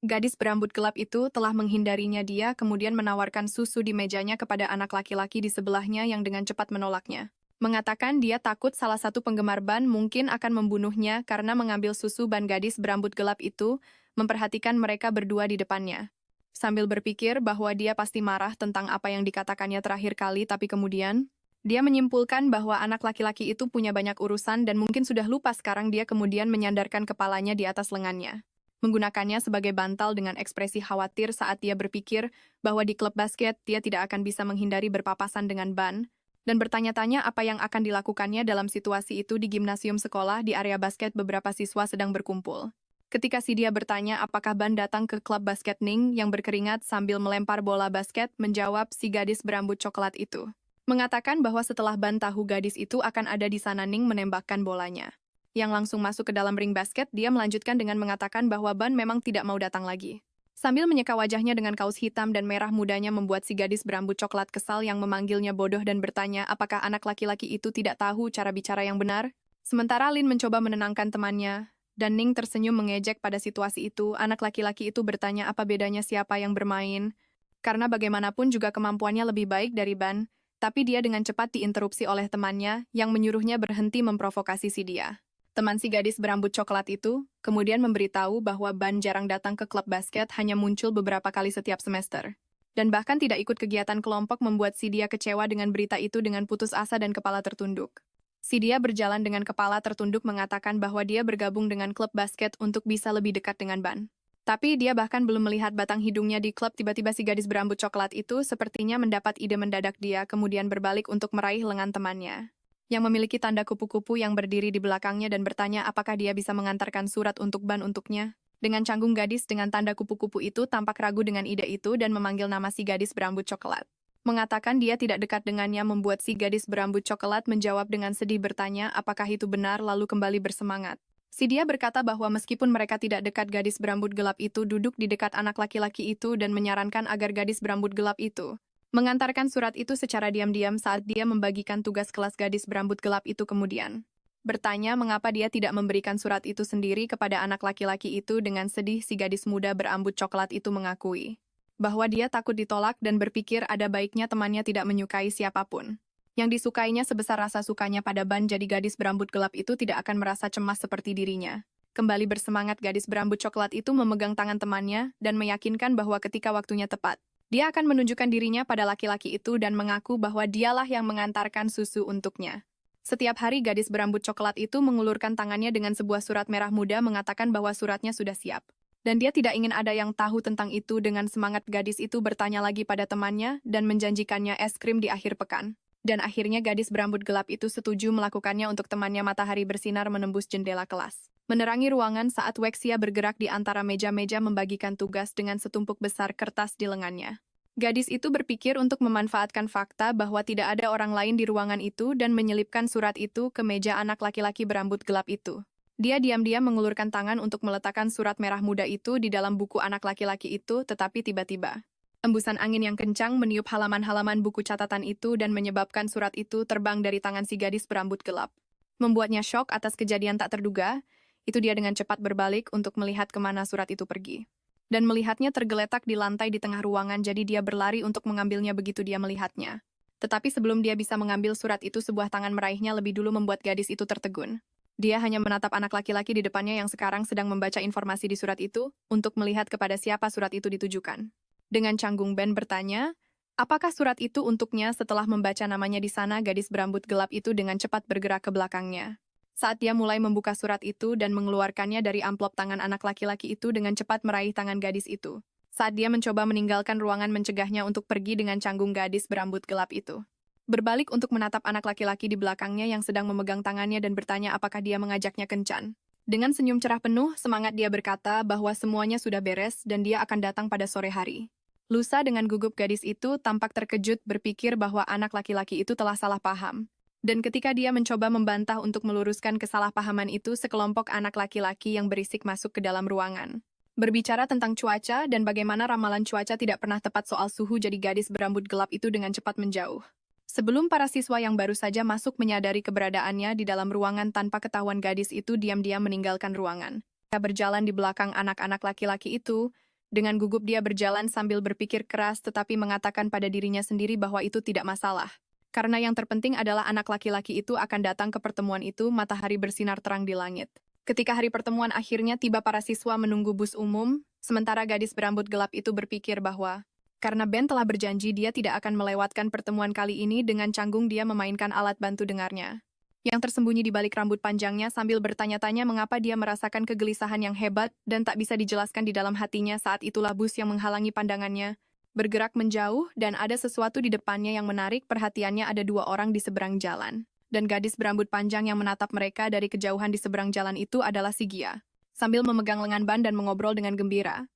Gadis berambut gelap itu telah menghindarinya. Dia kemudian menawarkan susu di mejanya kepada anak laki-laki di sebelahnya yang dengan cepat menolaknya. Mengatakan dia takut salah satu penggemar Ban mungkin akan membunuhnya karena mengambil susu Ban. Gadis berambut gelap itu memperhatikan mereka berdua di depannya. Sambil berpikir bahwa dia pasti marah tentang apa yang dikatakannya terakhir kali, tapi kemudian dia menyimpulkan bahwa anak laki-laki itu punya banyak urusan dan mungkin sudah lupa sekarang. Dia kemudian menyandarkan kepalanya di atas lengannya, menggunakannya sebagai bantal dengan ekspresi khawatir saat dia berpikir bahwa di klub basket dia tidak akan bisa menghindari berpapasan dengan Ban, dan bertanya-tanya apa yang akan dilakukannya dalam situasi itu. Di gimnasium sekolah di area basket beberapa siswa sedang berkumpul. Ketika si dia bertanya apakah Ban datang ke klub basket, Ning yang berkeringat sambil melempar bola basket menjawab si gadis berambut coklat itu. Mengatakan bahwa setelah Ban tahu gadis itu akan ada di sana, Ning menembakkan bolanya yang langsung masuk ke dalam ring basket. Dia melanjutkan dengan mengatakan bahwa Ban memang tidak mau datang lagi. Sambil menyeka wajahnya dengan kaos hitam dan merah mudanya membuat si gadis berambut coklat kesal yang memanggilnya bodoh dan bertanya apakah anak laki-laki itu tidak tahu cara bicara yang benar. Sementara Lin mencoba menenangkan temannya, dan Ning tersenyum mengejek pada situasi itu. Anak laki-laki itu bertanya apa bedanya siapa yang bermain, karena bagaimanapun juga kemampuannya lebih baik dari Ban, tapi dia dengan cepat diinterupsi oleh temannya yang menyuruhnya berhenti memprovokasi si dia. Teman si gadis berambut coklat itu kemudian memberitahu bahwa Ban jarang datang ke klub basket, hanya muncul beberapa kali setiap semester. Dan bahkan tidak ikut kegiatan kelompok, membuat si dia kecewa dengan berita itu dengan putus asa dan kepala tertunduk. Si dia berjalan dengan kepala tertunduk mengatakan bahwa dia bergabung dengan klub basket untuk bisa lebih dekat dengan Ban. Tapi dia bahkan belum melihat batang hidungnya di klub. Tiba-tiba si gadis berambut coklat itu sepertinya mendapat ide mendadak. Dia kemudian berbalik untuk meraih lengan temannya yang memiliki tanda kupu-kupu yang berdiri di belakangnya dan bertanya apakah dia bisa mengantarkan surat untuk Ban untuknya. Dengan canggung, gadis dengan tanda kupu-kupu itu tampak ragu dengan ide itu dan memanggil nama si gadis berambut coklat. Mengatakan dia tidak dekat dengannya, membuat si gadis berambut coklat menjawab dengan sedih bertanya apakah itu benar lalu kembali bersemangat. Si dia berkata bahwa meskipun mereka tidak dekat, gadis berambut gelap itu duduk di dekat anak laki-laki itu dan menyarankan agar gadis berambut gelap itu mengantarkan surat itu secara diam-diam saat dia membagikan tugas kelas. Gadis berambut gelap itu kemudian bertanya mengapa dia tidak memberikan surat itu sendiri kepada anak laki-laki itu. Dengan sedih si gadis muda berambut coklat itu mengakui bahwa dia takut ditolak dan berpikir ada baiknya temannya tidak menyukai siapapun yang disukainya sebesar rasa sukanya pada Ban, jadi gadis berambut gelap itu tidak akan merasa cemas seperti dirinya. Kembali bersemangat, gadis berambut coklat itu memegang tangan temannya dan meyakinkan bahwa ketika waktunya tepat, dia akan menunjukkan dirinya pada laki-laki itu dan mengaku bahwa dialah yang mengantarkan susu untuknya. Setiap hari gadis berambut coklat itu mengulurkan tangannya dengan sebuah surat merah muda mengatakan bahwa suratnya sudah siap. Dan dia tidak ingin ada yang tahu tentang itu. Dengan semangat gadis itu bertanya lagi pada temannya dan menjanjikannya es krim di akhir pekan. Dan akhirnya gadis berambut gelap itu setuju melakukannya untuk temannya. Matahari bersinar menembus jendela kelas, menerangi ruangan saat Wexia bergerak di antara meja-meja membagikan tugas dengan setumpuk besar kertas di lengannya. Gadis itu berpikir untuk memanfaatkan fakta bahwa tidak ada orang lain di ruangan itu dan menyelipkan surat itu ke meja anak laki-laki berambut gelap itu. Dia diam-diam mengulurkan tangan untuk meletakkan surat merah muda itu di dalam buku anak laki-laki itu, tetapi tiba-tiba embusan angin yang kencang meniup halaman-halaman buku catatan itu dan menyebabkan surat itu terbang dari tangan si gadis berambut gelap. Membuatnya syok atas kejadian tak terduga, itu dia dengan cepat berbalik untuk melihat kemana surat itu pergi. Dan melihatnya tergeletak di lantai di tengah ruangan, jadi dia berlari untuk mengambilnya begitu dia melihatnya. Tetapi sebelum dia bisa mengambil surat itu, sebuah tangan meraihnya lebih dulu membuat gadis itu tertegun. Dia hanya menatap anak laki-laki di depannya yang sekarang sedang membaca informasi di surat itu untuk melihat kepada siapa surat itu ditujukan. Dengan canggung, Ben bertanya, apakah surat itu untuknya? Setelah membaca namanya di sana, gadis berambut gelap itu dengan cepat bergerak ke belakangnya. Saat dia mulai membuka surat itu dan mengeluarkannya dari amplop, tangan anak laki-laki itu dengan cepat meraih tangan gadis itu. Saat dia mencoba meninggalkan ruangan, mencegahnya untuk pergi dengan canggung, gadis berambut gelap itu berbalik untuk menatap anak laki-laki di belakangnya yang sedang memegang tangannya dan bertanya apakah dia mengajaknya kencan. Dengan senyum cerah penuh semangat dia berkata bahwa semuanya sudah beres dan dia akan datang pada sore hari. Lusa dengan gugup, gadis itu tampak terkejut berpikir bahwa anak laki-laki itu telah salah paham. Dan ketika dia mencoba membantah untuk meluruskan kesalahpahaman itu, sekelompok anak laki-laki yang berisik masuk ke dalam ruangan. Berbicara tentang cuaca dan bagaimana ramalan cuaca tidak pernah tepat soal suhu, jadi gadis berambut gelap itu dengan cepat menjauh. Sebelum para siswa yang baru saja masuk menyadari keberadaannya di dalam ruangan tanpa ketahuan, gadis itu diam-diam meninggalkan ruangan. Dia berjalan di belakang anak-anak laki-laki itu. Dengan gugup dia berjalan sambil berpikir keras tetapi mengatakan pada dirinya sendiri bahwa itu tidak masalah. Karena yang terpenting adalah anak laki-laki itu akan datang ke pertemuan itu, matahari bersinar terang di langit. Ketika hari pertemuan akhirnya tiba, para siswa menunggu bus umum, sementara gadis berambut gelap itu berpikir bahwa karena Ben telah berjanji dia tidak akan melewatkan pertemuan kali ini, dengan canggung dia memainkan alat bantu dengarnya yang tersembunyi di balik rambut panjangnya sambil bertanya-tanya mengapa dia merasakan kegelisahan yang hebat dan tak bisa dijelaskan di dalam hatinya. Saat itulah bus yang menghalangi pandangannya bergerak menjauh dan ada sesuatu di depannya yang menarik perhatiannya. Ada dua orang di seberang jalan. Dan gadis berambut panjang yang menatap mereka dari kejauhan di seberang jalan itu adalah si Gia. Sambil memegang lengan ban dan mengobrol dengan gembira.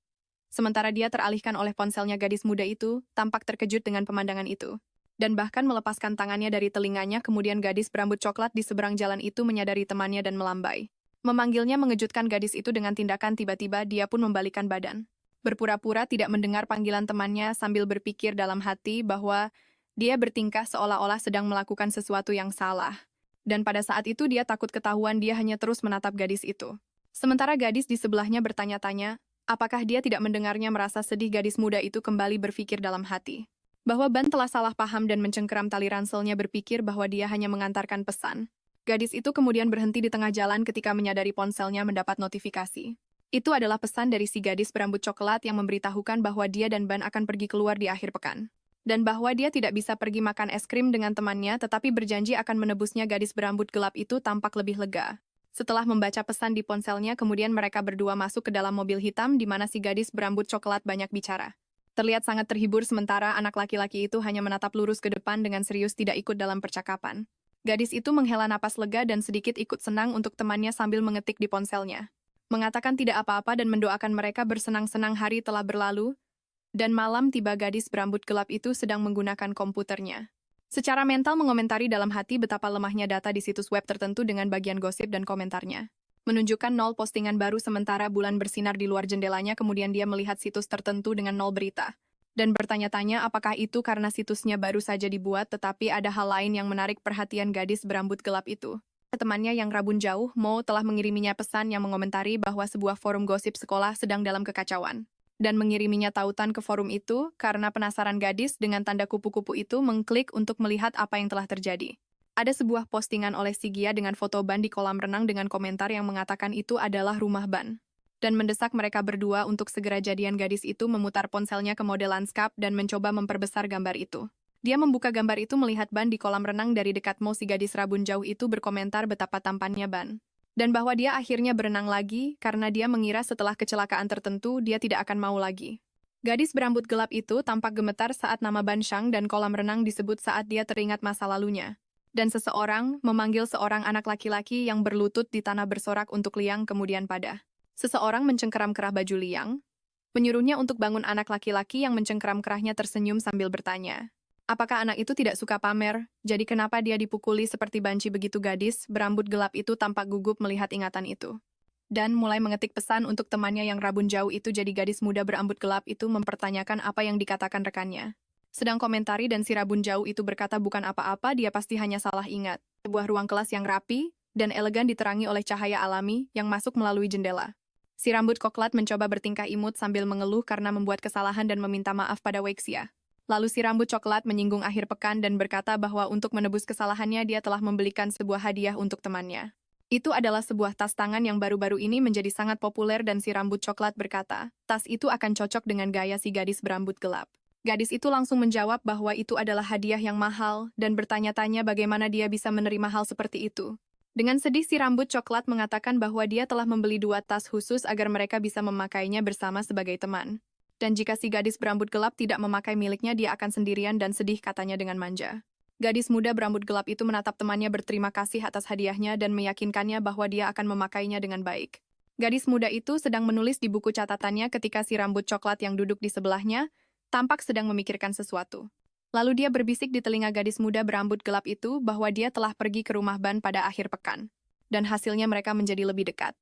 Sementara dia teralihkan oleh ponselnya, gadis muda itu tampak terkejut dengan pemandangan itu. Dan bahkan melepaskan tangannya dari telinganya. Kemudian gadis berambut coklat di seberang jalan itu menyadari temannya dan melambai. Memanggilnya mengejutkan gadis itu dengan tindakan tiba-tiba dia pun membalikkan badan. Berpura-pura tidak mendengar panggilan temannya sambil berpikir dalam hati bahwa dia bertingkah seolah-olah sedang melakukan sesuatu yang salah. Dan pada saat itu dia takut ketahuan, dia hanya terus menatap gadis itu. Sementara gadis di sebelahnya bertanya-tanya, apakah dia tidak mendengarnya. Merasa sedih, gadis muda itu kembali berpikir dalam hati bahwa Ban telah salah paham dan mencengkeram tali ranselnya, berpikir bahwa dia hanya mengantarkan pesan. Gadis itu kemudian berhenti di tengah jalan ketika menyadari ponselnya mendapat notifikasi. Itu adalah pesan dari si gadis berambut coklat yang memberitahukan bahwa dia dan Ban akan pergi keluar di akhir pekan. Dan bahwa dia tidak bisa pergi makan es krim dengan temannya tetapi berjanji akan menebusnya. Gadis berambut gelap itu tampak lebih lega. Setelah membaca pesan di ponselnya, kemudian mereka berdua masuk ke dalam mobil hitam di mana si gadis berambut coklat banyak bicara. Terlihat sangat terhibur, sementara anak laki-laki itu hanya menatap lurus ke depan dengan serius, tidak ikut dalam percakapan. Gadis itu menghela napas lega dan sedikit ikut senang untuk temannya sambil mengetik di ponselnya. Mengatakan tidak apa-apa dan mendoakan mereka bersenang-senang. Hari telah berlalu. Dan malam tiba, gadis berambut gelap itu sedang menggunakan komputernya. Secara mental mengomentari dalam hati betapa lemahnya data di situs web tertentu dengan bagian gosip dan komentarnya. Menunjukkan 0 postingan baru sementara bulan bersinar di luar jendelanya. Kemudian dia melihat situs tertentu dengan 0 berita. Dan bertanya-tanya apakah itu karena situsnya baru saja dibuat, tetapi ada hal lain yang menarik perhatian gadis berambut gelap itu. Temannya yang rabun jauh, Mo, telah mengiriminya pesan yang mengomentari bahwa sebuah forum gosip sekolah sedang dalam kekacauan. Dan mengiriminya tautan ke forum itu karena penasaran. Gadis dengan tanda kupu-kupu itu mengklik untuk melihat apa yang telah terjadi. Ada sebuah postingan oleh si Gia dengan foto Ban di kolam renang dengan komentar yang mengatakan itu adalah rumah Ban. Dan mendesak mereka berdua untuk segera jadian. Gadis itu memutar ponselnya ke mode landscape dan mencoba memperbesar gambar itu. Dia membuka gambar itu melihat Ban di kolam renang dari dekat. Mo, si gadis rabun jauh itu berkomentar betapa tampannya Ban. Dan bahwa dia akhirnya berenang lagi karena dia mengira setelah kecelakaan tertentu dia tidak akan mau lagi. Gadis berambut gelap itu tampak gemetar saat nama Ban Shang dan kolam renang disebut saat dia teringat masa lalunya. Dan seseorang memanggil seorang anak laki-laki yang berlutut di tanah bersorak untuk Liang. Kemudian pada seseorang mencengkeram kerah baju Liang, menyuruhnya untuk bangun. Anak laki-laki yang mencengkeram kerahnya tersenyum sambil bertanya, apakah anak itu tidak suka pamer? Jadi kenapa dia dipukuli seperti banci begitu? Gadis berambut gelap itu tampak gugup melihat ingatan itu. Dan mulai mengetik pesan untuk temannya yang rabun jauh itu. Jadi gadis muda berambut gelap itu mempertanyakan apa yang dikatakan rekannya. Sedang komentari dan si rabun jauh itu berkata bukan apa-apa, dia pasti hanya salah ingat. Sebuah ruang kelas yang rapi dan elegan diterangi oleh cahaya alami yang masuk melalui jendela. Si rambut coklat mencoba bertingkah imut sambil mengeluh karena membuat kesalahan dan meminta maaf pada Weixia. Lalu si rambut coklat menyinggung akhir pekan dan berkata bahwa untuk menebus kesalahannya dia telah membelikan sebuah hadiah untuk temannya. Itu adalah sebuah tas tangan yang baru-baru ini menjadi sangat populer dan si rambut coklat berkata, tas itu akan cocok dengan gaya si gadis berambut gelap. Gadis itu langsung menjawab bahwa itu adalah hadiah yang mahal dan bertanya-tanya bagaimana dia bisa menerima hal seperti itu. Dengan sedih si rambut coklat mengatakan bahwa dia telah membeli 2 tas khusus agar mereka bisa memakainya bersama sebagai teman. Dan jika si gadis berambut gelap tidak memakai miliknya, dia akan sendirian dan sedih, katanya dengan manja. Gadis muda berambut gelap itu menatap temannya berterima kasih atas hadiahnya dan meyakinkannya bahwa dia akan memakainya dengan baik. Gadis muda itu sedang menulis di buku catatannya ketika si rambut coklat yang duduk di sebelahnya tampak sedang memikirkan sesuatu. Lalu dia berbisik di telinga gadis muda berambut gelap itu bahwa dia telah pergi ke rumah Ban pada akhir pekan. Dan hasilnya mereka menjadi lebih dekat.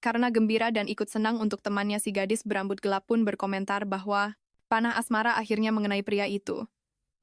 Karena gembira dan ikut senang untuk temannya, si gadis berambut gelap pun berkomentar bahwa panah asmara akhirnya mengenai pria itu.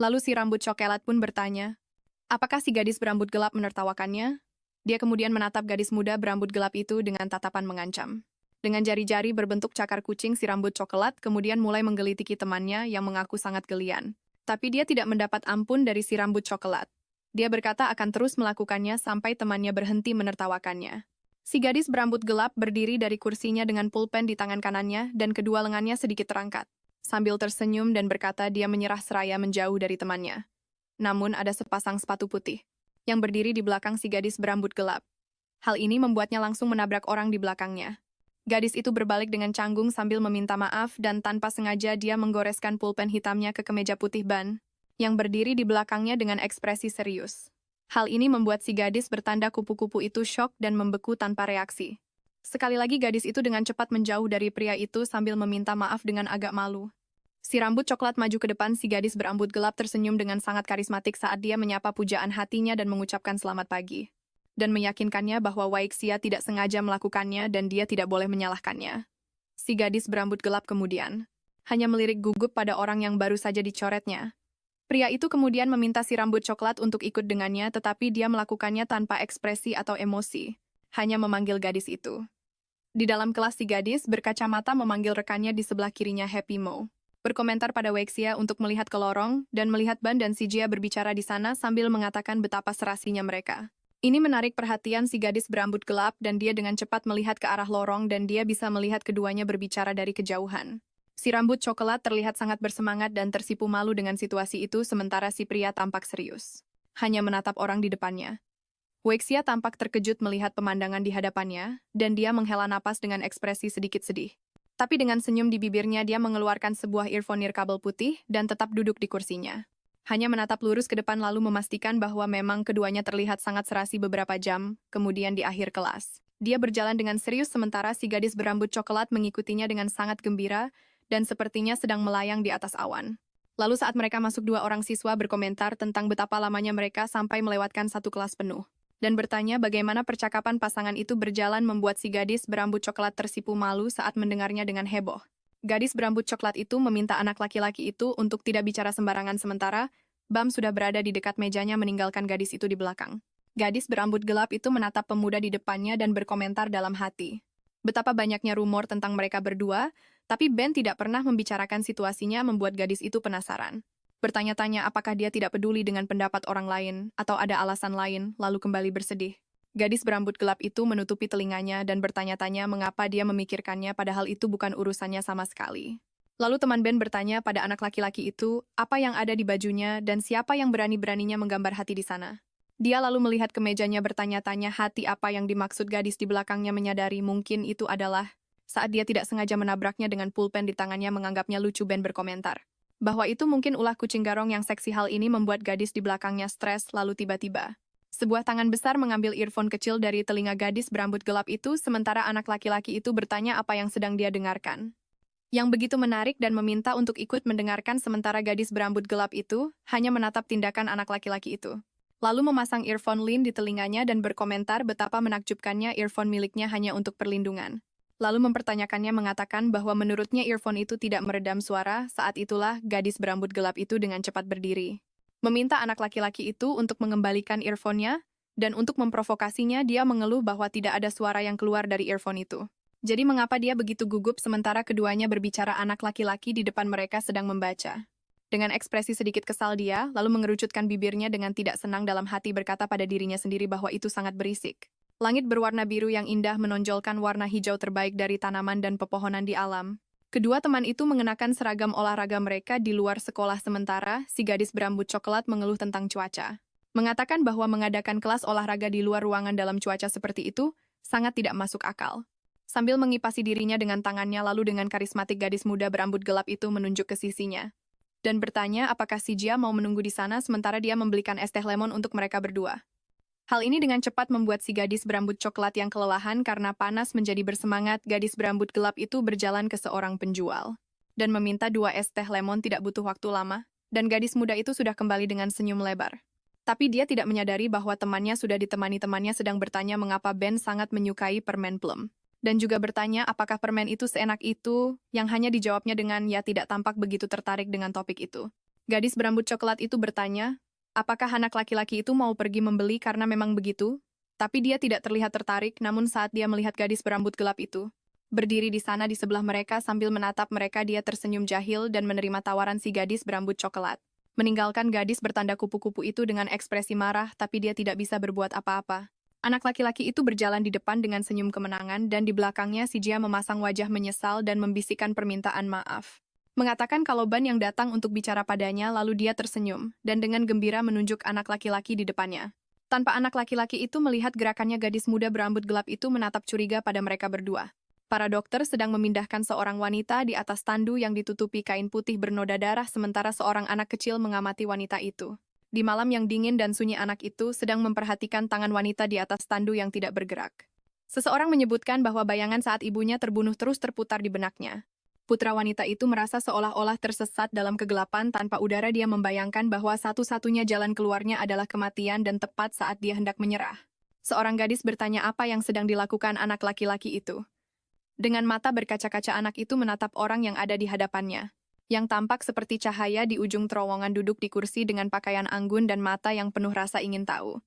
Lalu si rambut coklat pun bertanya, apakah si gadis berambut gelap menertawakannya? Dia kemudian menatap gadis muda berambut gelap itu dengan tatapan mengancam. Dengan jari-jari berbentuk cakar kucing, si rambut coklat kemudian mulai menggelitiki temannya yang mengaku sangat gelian. Tapi dia tidak mendapat ampun dari si rambut coklat. Dia berkata akan terus melakukannya sampai temannya berhenti menertawakannya. Si gadis berambut gelap berdiri dari kursinya dengan pulpen di tangan kanannya dan kedua lengannya sedikit terangkat. Sambil tersenyum dan berkata dia menyerah seraya menjauh dari temannya. Namun ada sepasang sepatu putih yang berdiri di belakang si gadis berambut gelap. Hal ini membuatnya langsung menabrak orang di belakangnya. Gadis itu berbalik dengan canggung sambil meminta maaf dan tanpa sengaja dia menggoreskan pulpen hitamnya ke kemeja putih Ban, yang berdiri di belakangnya dengan ekspresi serius. Hal ini membuat si gadis bertanda kupu-kupu itu syok dan membeku tanpa reaksi. Sekali lagi gadis itu dengan cepat menjauh dari pria itu sambil meminta maaf dengan agak malu. Si rambut coklat maju ke depan, si gadis berambut gelap tersenyum dengan sangat karismatik saat dia menyapa pujaan hatinya dan mengucapkan selamat pagi. Dan meyakinkannya bahwa Weixia tidak sengaja melakukannya dan dia tidak boleh menyalahkannya. Si gadis berambut gelap kemudian hanya melirik gugup pada orang yang baru saja dicoretnya. Pria itu kemudian meminta si rambut coklat untuk ikut dengannya, tetapi dia melakukannya tanpa ekspresi atau emosi, hanya memanggil gadis itu. Di dalam kelas, si gadis berkacamata memanggil rekannya di sebelah kirinya, Happy Mo. Berkomentar pada Weixia untuk melihat ke lorong dan melihat Ban dan si Jia berbicara di sana sambil mengatakan betapa serasinya mereka. Ini menarik perhatian si gadis berambut gelap dan dia dengan cepat melihat ke arah lorong dan dia bisa melihat keduanya berbicara dari kejauhan. Si rambut coklat terlihat sangat bersemangat dan tersipu malu dengan situasi itu sementara si pria tampak serius. Hanya menatap orang di depannya. Weixia tampak terkejut melihat pemandangan di hadapannya dan dia menghela napas dengan ekspresi sedikit sedih. Tapi dengan senyum di bibirnya dia mengeluarkan sebuah earphone nirkabel putih dan tetap duduk di kursinya. Hanya menatap lurus ke depan lalu memastikan bahwa memang keduanya terlihat sangat serasi beberapa jam, kemudian di akhir kelas. Dia berjalan dengan serius sementara si gadis berambut coklat mengikutinya dengan sangat gembira dan sepertinya sedang melayang di atas awan. Lalu saat mereka masuk, dua orang siswa berkomentar tentang betapa lamanya mereka sampai melewatkan satu kelas penuh. Dan bertanya bagaimana percakapan pasangan itu berjalan membuat si gadis berambut coklat tersipu malu saat mendengarnya dengan heboh. Gadis berambut coklat itu meminta anak laki-laki itu untuk tidak bicara sembarangan sementara Bam sudah berada di dekat mejanya meninggalkan gadis itu di belakang. Gadis berambut gelap itu menatap pemuda di depannya dan berkomentar dalam hati. Betapa banyaknya rumor tentang mereka berdua, tapi Ben tidak pernah membicarakan situasinya membuat gadis itu penasaran. Bertanya-tanya apakah dia tidak peduli dengan pendapat orang lain atau ada alasan lain, lalu kembali bersedih. Gadis berambut gelap itu menutupi telinganya dan bertanya-tanya mengapa dia memikirkannya padahal itu bukan urusannya sama sekali. Lalu teman Ben bertanya pada anak laki-laki itu apa yang ada di bajunya dan siapa yang berani-beraninya menggambar hati di sana. Dia lalu melihat ke mejanya bertanya-tanya hati apa yang dimaksud gadis di belakangnya menyadari mungkin itu adalah saat dia tidak sengaja menabraknya dengan pulpen di tangannya menganggapnya lucu. Ben berkomentar bahwa itu mungkin ulah kucing garong yang seksi. Hal ini membuat gadis di belakangnya stres lalu tiba-tiba sebuah tangan besar mengambil earphone kecil dari telinga gadis berambut gelap itu sementara anak laki-laki itu bertanya apa yang sedang dia dengarkan. Yang begitu menarik dan meminta untuk ikut mendengarkan sementara gadis berambut gelap itu hanya menatap tindakan anak laki-laki itu. Lalu memasang earphone Lin di telinganya dan berkomentar betapa menakjubkannya earphone miliknya hanya untuk perlindungan. Lalu mempertanyakannya mengatakan bahwa menurutnya earphone itu tidak meredam suara. Saat itulah gadis berambut gelap itu dengan cepat berdiri. Meminta anak laki-laki itu untuk mengembalikan earphone-nya, dan untuk memprovokasinya dia mengeluh bahwa tidak ada suara yang keluar dari earphone itu. Jadi mengapa dia begitu gugup sementara keduanya berbicara anak laki-laki di depan mereka sedang membaca. Dengan ekspresi sedikit kesal dia, lalu mengerucutkan bibirnya dengan tidak senang dalam hati berkata pada dirinya sendiri bahwa itu sangat berisik. Langit berwarna biru yang indah menonjolkan warna hijau terbaik dari tanaman dan pepohonan di alam. Kedua teman itu mengenakan seragam olahraga mereka di luar sekolah sementara si gadis berambut coklat mengeluh tentang cuaca. Mengatakan bahwa mengadakan kelas olahraga di luar ruangan dalam cuaca seperti itu sangat tidak masuk akal. Sambil mengipasi dirinya dengan tangannya lalu dengan karismatik gadis muda berambut gelap itu menunjuk ke sisinya. Dan bertanya apakah si Jia mau menunggu di sana sementara dia membelikan es teh lemon untuk mereka berdua. Hal ini dengan cepat membuat si gadis berambut coklat yang kelelahan karena panas menjadi bersemangat. Gadis berambut gelap itu berjalan ke seorang penjual dan meminta 2 es teh lemon. Tidak butuh waktu lama. dan gadis muda itu sudah kembali dengan senyum lebar. Tapi dia tidak menyadari bahwa temannya sudah ditemani temannya sedang bertanya mengapa Ben sangat menyukai permen plum. Dan juga bertanya apakah permen itu seenak itu, yang hanya dijawabnya dengan ya tidak tampak begitu tertarik dengan topik itu. Gadis berambut coklat itu bertanya, apakah anak laki-laki itu mau pergi membeli karena memang begitu? Tapi dia tidak terlihat tertarik, namun saat dia melihat gadis berambut gelap itu, berdiri di sana di sebelah mereka sambil menatap mereka dia tersenyum jahil dan menerima tawaran si gadis berambut coklat. Meninggalkan gadis bertanda kupu-kupu itu dengan ekspresi marah, tapi dia tidak bisa berbuat apa-apa. Anak laki-laki itu berjalan di depan dengan senyum kemenangan dan di belakangnya si Jia memasang wajah menyesal dan membisikkan permintaan maaf. Mengatakan kalau Ban yang datang untuk bicara padanya lalu dia tersenyum dan dengan gembira menunjuk anak laki-laki di depannya. Tanpa anak laki-laki itu melihat gerakannya gadis muda berambut gelap itu menatap curiga pada mereka berdua. Para dokter sedang memindahkan seorang wanita di atas tandu yang ditutupi kain putih bernoda darah sementara seorang anak kecil mengamati wanita itu. Di malam yang dingin dan sunyi anak itu sedang memperhatikan tangan wanita di atas tandu yang tidak bergerak. Seseorang menyebutkan bahwa bayangan saat ibunya terbunuh terus terputar di benaknya. Putra wanita itu merasa seolah-olah tersesat dalam kegelapan tanpa udara dia membayangkan bahwa satu-satunya jalan keluarnya adalah kematian dan tepat saat dia hendak menyerah. Seorang gadis bertanya apa yang sedang dilakukan anak laki-laki itu. Dengan mata berkaca-kaca anak itu menatap orang yang ada di hadapannya, yang tampak seperti cahaya di ujung terowongan duduk di kursi dengan pakaian anggun dan mata yang penuh rasa ingin tahu.